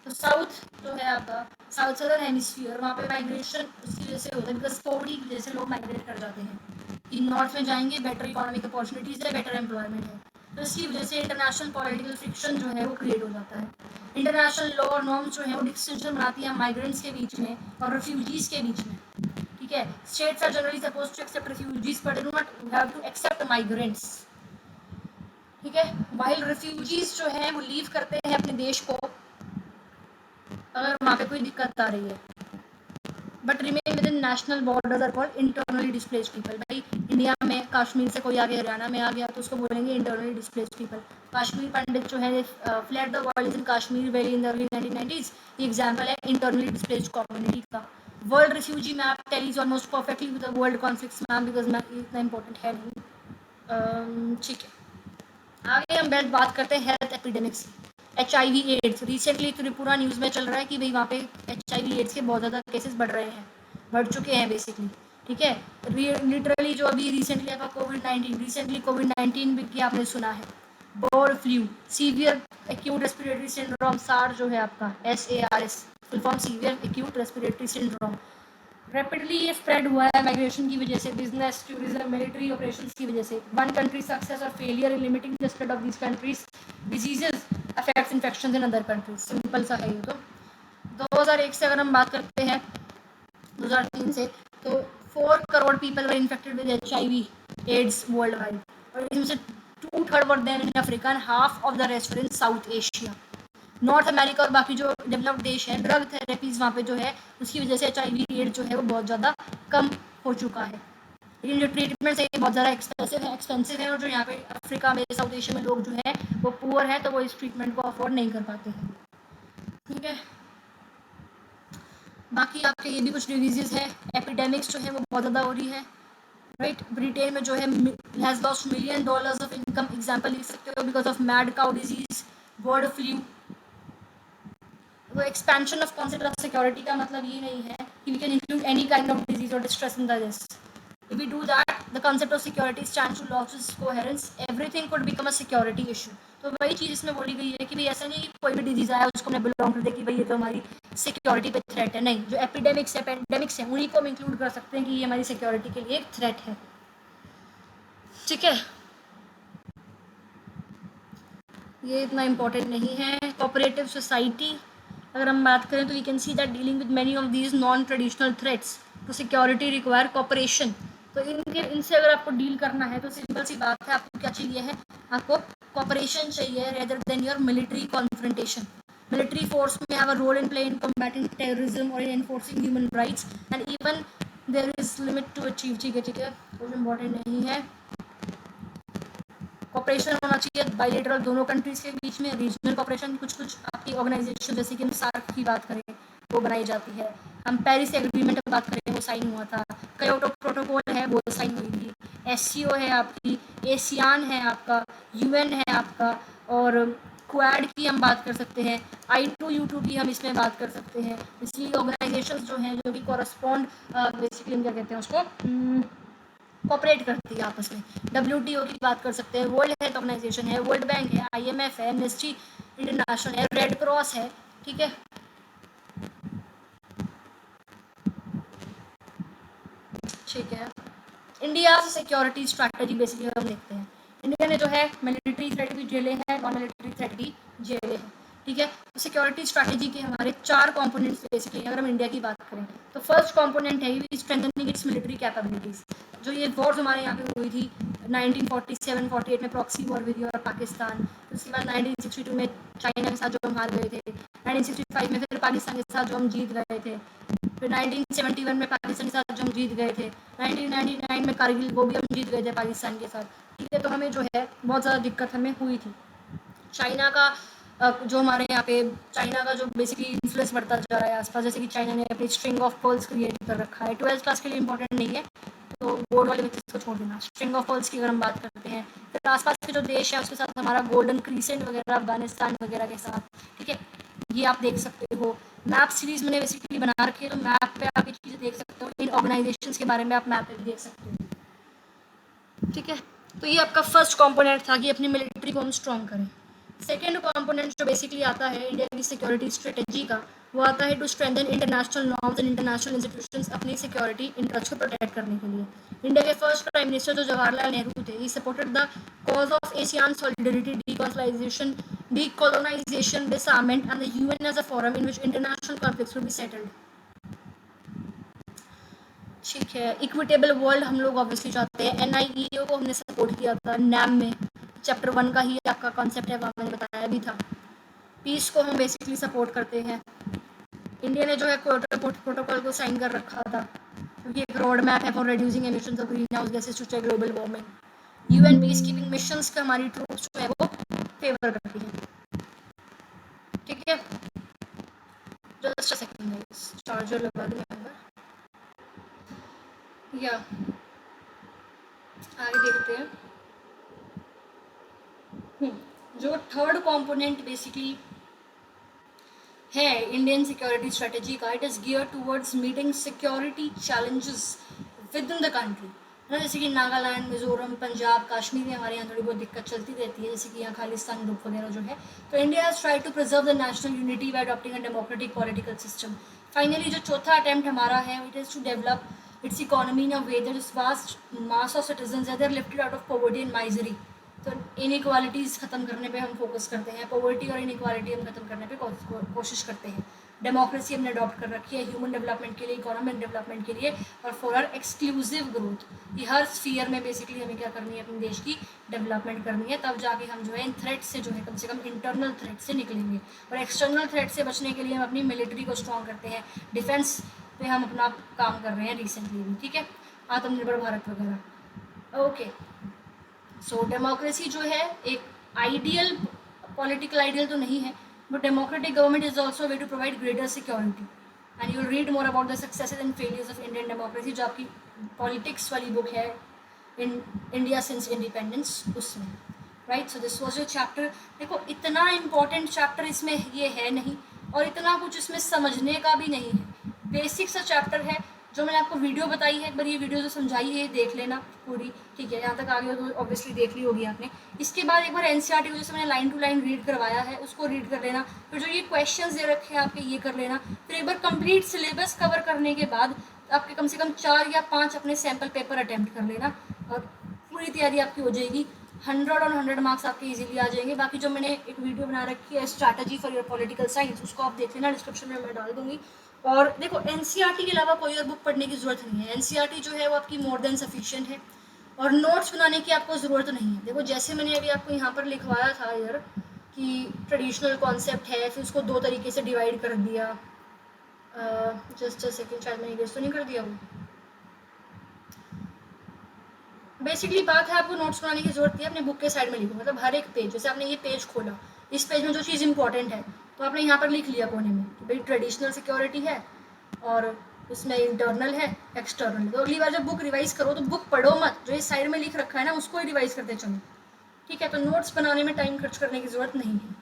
तो साउथ जो है आपका साउथ सदर्न हेमिस्फीयर, वहाँ पे माइग्रेशन उसकी वजह से होता है बिकॉज पॉवर्टी की वजह से लोग माइग्रेट कर जाते हैं कि नॉर्थ में जाएंगे, बेटर इकोनॉमिक अपॉर्चुनिटीज़ है, बेटर एम्प्लॉयमेंट है, तो इसकी वजह से इंटरनेशनल पॉलिटिकल फ्रिक्शन जो है वो क्रिएट हो जाता है। इंटरनेशनल लॉ और नॉर्म्स जो है वो डिस्टिंक्शन बनाती है माइग्रेंट्स के बीच में और रेफ्यूजीज़ के बीच में, ठीक है। States are generally supposed to accept refugees but do not have to accept migrants, ठीक है। व्हाइल रेफ्यूजीज जो है वो लीव करते हैं अपने देश को अगर वहाँ पे कोई दिक्कत आ रही है, but remain within national borders are called internally displaced people. भाई इंडिया में कश्मीर से कोई आ गया, हरियाणा में आ गया, तो उसको बोलेंगे internally displaced people. Kashmir Pandit जो है fled the world in Kashmir valley in the early 1990s, ये एग्जाम्पल है इंटरनली डिस्प्लेस्ड कम्युनिटी का। World refugee map tallies almost perfectly with the world conflicts map because map इतना इंपॉर्टेंट है नहीं, ठीक है। आगे हम बात करते हैं health epidemics, HIV AIDS. Recently Tripura news में चल रहा है कि भाई वहाँ पे HIV एड्स के बहुत ज़्यादा केसेस बढ़ रहे हैं, बढ़ चुके हैं बेसिकली, ठीक है। लिटरली जो अभी रिसेंटली आपका कोविड-19 भी आपने सुना है, bird flu, severe acute respiratory syndrome, SARS जो है आपका SARS full form severe acute respiratory syndrome, rapidly ये स्प्रेड हुआ है माइग्रेशन की वजह से, बिजनेस, टूरिज्म, मिलिट्री ऑपरेशंस की वजह से। वन कंट्री सक्सेस और failure in limiting the spread of these countries diseases affects infections in other countries. Simple सा है ये। तो 2001 से अगर हम बात करते हैं 2003 से, तो 4 crore people were infected with HIV AIDS worldwide, और इसमें से 2/3 were then in Africa and half of the rest were in South Asia. North America और बाकी जो डेवलप्ड देश है, ड्रग थेरेपीज वहाँ पे जो है उसकी वजह से HIV रेट जो है वो बहुत ज़्यादा कम हो चुका है। लेकिन जो ट्रीटमेंट है ये बहुत ज़्यादा एक्सपेंसिव है और जो यहाँ पे अफ्रीका में, साउथ एशिया में लोग जो है वो पुअर है, तो वो इस ट्रीटमेंट को अफोर्ड नहीं कर पाते हैं। ठीक है, बाकी आपके ये भी कुछ डिजीज़ है, एपिडेमिक्स जो है वो बहुत ज़्यादा हो रही है, राइट। ब्रिटेन में जो है has lost $1 million of income, example लिख सकते हो, because of mad cow disease, bird flu. वो expansion of concept of security का मतलब ये नहीं है कि we can include any kind of disease or distress in this. If we do that, the concept of security stands to lose its coherence. Everything could become a security issue. तो वही चीज़ इसमें बोली गई है कि भाई ऐसा नहीं कि कोई भी डिजीज आया उसको हमने बिलोंग कर दे कि भाई ये तो हमारी सिक्योरिटी पे थ्रेट है। नहीं, जो एपिडेमिक्स है, पेंडेमिक्स है, उन्हीं को हम इंक्लूड कर सकते हैं कि ये हमारी सिक्योरिटी के लिए एक थ्रेट है। ठीक है, ये इतना इम्पोर्टेंट नहीं है। कोऑपरेटिव सोसाइटी अगर हम बात करें तो we can see that dealing with many of these non traditional threats to security require cooperation. तो इनसे अगर आपको डील करना है तो सिंपल सी बात है, आपको क्या चाहिए है, आपको कोऑपरेशन चाहिए rather than your military confrontation. Military force may have a role in play in combating terrorism और in enforcing human rights and even there is limit to achieve. ठीक है, कुछ इम्पोर्टेंट नहीं है। कॉपरेशन होना चाहिए बायलेटरल दोनों कंट्रीज के बीच में, रीजनल कॉपरेशन कुछ आपकी ऑर्गेनाइजेशन जैसे कि हम सार्क की बात करें वो बनाई जाती है, हम पेरिस एग्रीमेंट की बात करें वो साइन हुआ था, क्योटो प्रोटोकॉल है वो साइन हुई थी, SCO है आपकी, एशियान है आपका, UN है आपका, और क्वाड की हम बात कर सकते हैं, I2U2 की हम इसमें बात कर सकते हैं। इसलिए ऑर्गेनाइजेशंस जो हैं जो कि कॉरस्पॉन्ड बेसिकली हम क्या कहते हैं उसको कॉपरेट करती है आपस में। WTO की बात कर सकते हैं, वर्ल्ड हेल्थ ऑर्गेनाइजेशन है, वर्ल्ड बैंक है, IMF है, एमनेस्टी इंटरनेशनल है, रेड क्रॉस है। ठीक है, ठीक है। इंडिया सिक्योरिटी स्ट्रैटेजी बेसिकली हम देखते हैं, इंडिया ने जो है मिलिट्री थ्रेट भी झेले हैं, नॉन मिलिट्री थ्रेट भी झेले हैं। ठीक है, तो सिक्योरिटी स्ट्रैटेजी के हमारे 4 कंपोनेंट्स बेसिकली अगर हम इंडिया की बात करें तो फर्स्ट कंपोनेंट है स्ट्रेंथनिंग इट्स मिलिट्री कैपेबिलिटीज। जो ये वॉर्स हमारे यहाँ पे हुई थी 1947-48 में, प्रॉक्सी वॉर विद और पाकिस्तान, उसके बाद 1962 में चाइना के साथ जो हम हार गए थे, 1965 में फिर पाकिस्तान के साथ जो हम जीत गए थे, फिर 1971 में पाकिस्तान के साथ जो हम जीत गए थे, 1999 में कारगिल वो भी हम जीत गए थे पाकिस्तान के साथ। ठीक है, तो हमें जो है बहुत ज़्यादा दिक्कत हमें हुई थी। चाइना का जो हमारे यहाँ पे चाइना का जो बेसिकली इन्फ्लुएंस बढ़ता जा रहा है आसपास, जैसे कि चाइना ने अपनी स्ट्रिंग ऑफ पर्ल्स क्रिएट कर रखा है। 12th क्लास के लिए इंपॉर्टेंट नहीं है, तो बोर्ड वाले बच्चे को छोड़ देना। स्ट्रिंग ऑफ पर्ल्स की अगर हम बात करते हैं, फिर आसपास के जो देश है उसके साथ हमारा गोल्डन क्रीसेंट वगैरह, अफगानिस्तान वगैरह के साथ। ठीक है, ये आप देख सकते हो। मैप सीरीज मैंने बेसिकली बना रखी है, तो मैप पे आप ये चीज़ें देख सकते हो, इन ऑर्गेनाइजेशंस के बारे में आप मैप पे भी देख सकते हो। ठीक है, तो ये आपका फर्स्ट कंपोनेंट था कि अपनी मिलिट्री को हम स्ट्रॉन्ग करें। सेकेंड कंपोनेंट जो बेसिकली आता है इंडिया की सिक्योरिटी स्ट्रेटेजी का, वो आता है to strengthen international norms and international institutions अपनी सिक्योरिटी इंटरेस्ट को प्रोटेक्ट करने के लिए। इंडिया के फर्स्ट प्राइम मिनिस्टर जो जवाहरलाल नेहरू थे, he supported the cause of Asian solidarity, decolonisation, disarmament and the UN as a forum in which international conflicts will be settled. ठीक है, इक्विटेबल वर्ल्ड हम लोग ऑब्वियसली चाहते हैं। NIEO को हमने सपोर्ट किया था NAM में, चैप्टर 1 का ही आपका कॉन्सेप्ट है, वहाँ मैंने बताया भी था। पीस को हम बेसिकली सपोर्ट करते हैं। इंडिया ने जो है क्योटो प्रोटोकॉल को साइन कर रखा था, क्योंकि एक रोड मैप है for reducing emissions of greenhouse gases to check global warming. UN peacekeeping missions का हमारी ट्रूप्स जो है वो फेवर करती है। ठीक है, just a second guys, charger लगा दूं अंदर। या आगे देखते हैं। जो थर्ड कंपोनेंट बेसिकली है इंडियन सिक्योरिटी स्ट्रेटेजी का, it is gear towards meeting security challenges with in the country ना, जैसे कि नागालैंड, मिजोरम, पंजाब, कश्मीर में हमारे यहाँ थोड़ी बहुत दिक्कत चलती रहती है, जैसे कि यहाँ खालिस्तान ग्रुप वगैरह जो है। तो India has try to preserve the national unity by adopting a democratic political system. Finally जो चौथा अटेम्प्ट हमारा है, it is to develop its economy in a way that is vast mass of citizens are lifted out of poverty and misery. तो inequalities ख़त्म करने पे हम focus करते हैं, पॉवर्टी और इनइक्वालिटी हम ख़त्म करने पे कोशिश करते हैं। डेमोक्रेसी हमने अडॉप्ट कर रखी है ह्यूमन डेवलपमेंट के लिए, इकोनॉमिक डेवलपमेंट के लिए और फॉर आर एक्सक्लूसिव ग्रोथ। ये हर स्फीयर में बेसिकली हमें क्या करनी है, अपने देश की डेवलपमेंट करनी है, तब जाके हम जो है इन थ्रेट से जो है कम से कम इंटरनल थ्रेट से निकलेंगे। और एक्सटर्नल थ्रेट से बचने के लिए हम अपनी मिलिट्री को स्ट्रॉन्ग करते हैं, डिफेंस पे हम अपना काम कर रहे हैं रिसेंटली भी, ठीक है, आत्मनिर्भर भारत वगैरह। ओके, सो डेमोक्रेसी जो है एक आइडियल पॉलिटिकल आइडियल तो नहीं है, but democratic government is also way to provide greater security. And you will read more about the successes and failures of Indian democracy, जो आपकी पॉलिटिक्स वाली बुक है इन इंडिया सिंस इंडिपेंडेंस, उसमें, right. So this was your chapter. देखो इतना important chapter इसमें ये है नहीं और इतना कुछ इसमें समझने का भी नहीं है, बेसिक सा चैप्टर है। जो मैंने आपको वीडियो बताई है, एक बार ये वीडियो जो समझाई है देख लेना पूरी, ठीक है, यहाँ तक आ गया तो ऑब्वियसली देख ली होगी आपने। इसके बाद एक बार एनसीईआरटी को जैसे मैंने लाइन टू लाइन रीड करवाया है उसको रीड कर लेना, फिर जो ये क्वेश्चंस दे रखे हैं आपके ये कर लेना, फिर एक बार कंप्लीट सिलेबस कवर करने के बाद आपके कम से कम 4 या 5 अपने सैम्पल पेपर अटैम्प्ट कर लेना और पूरी तैयारी आपकी हो जाएगी। 100 और 100 मार्क्स आपके इजीली आ जाएंगे। बाकी जो मैंने एक वीडियो बना रखी है strategy for your political science, उसको आप देख लेना, डिस्क्रिप्शन में मैं डाल दूंगी। और देखो एनसीईआरटी के अलावा कोई और बुक पढ़ने की ज़रूरत नहीं है, एनसीईआरटी जो है वो आपकी मोर देन सफिशिएंट है और नोट्स बनाने की आपको ज़रूरत नहीं है। देखो जैसे मैंने अभी आपको यहाँ पर लिखवाया था यार कि ट्रेडिशनल कॉन्सेप्ट है, फिर उसको 2 तरीके से डिवाइड कर दिया, जस्ट सेकेंड, शायद मैंने गेस तो नहीं कर दिया वो। बेसिकली बात है आपको नोट्स बनाने की जरूरत है, अपने बुक के साइड में लिखो, मतलब हर एक पेज, जैसे आपने ये पेज खोला, इस पेज में जो चीज़ इंपॉर्टेंट है तो आपने यहाँ पर लिख लिया कोने में कि भाई ट्रेडिशनल सिक्योरिटी है और उसमें इंटरनल है, एक्सटर्नल। तो अगली बार जब बुक रिवाइज करो तो बुक पढ़ो मत, जो इस साइड में लिख रखा है ना उसको ही रिवाइज करते चलो, ठीक है। तो नोट्स बनाने में टाइम खर्च करने की जरूरत नहीं है,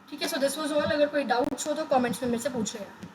ठीक है। So this was all. अगर कोई डाउट्स हो तो कमेंट्स में मेरे से पूछ लेना।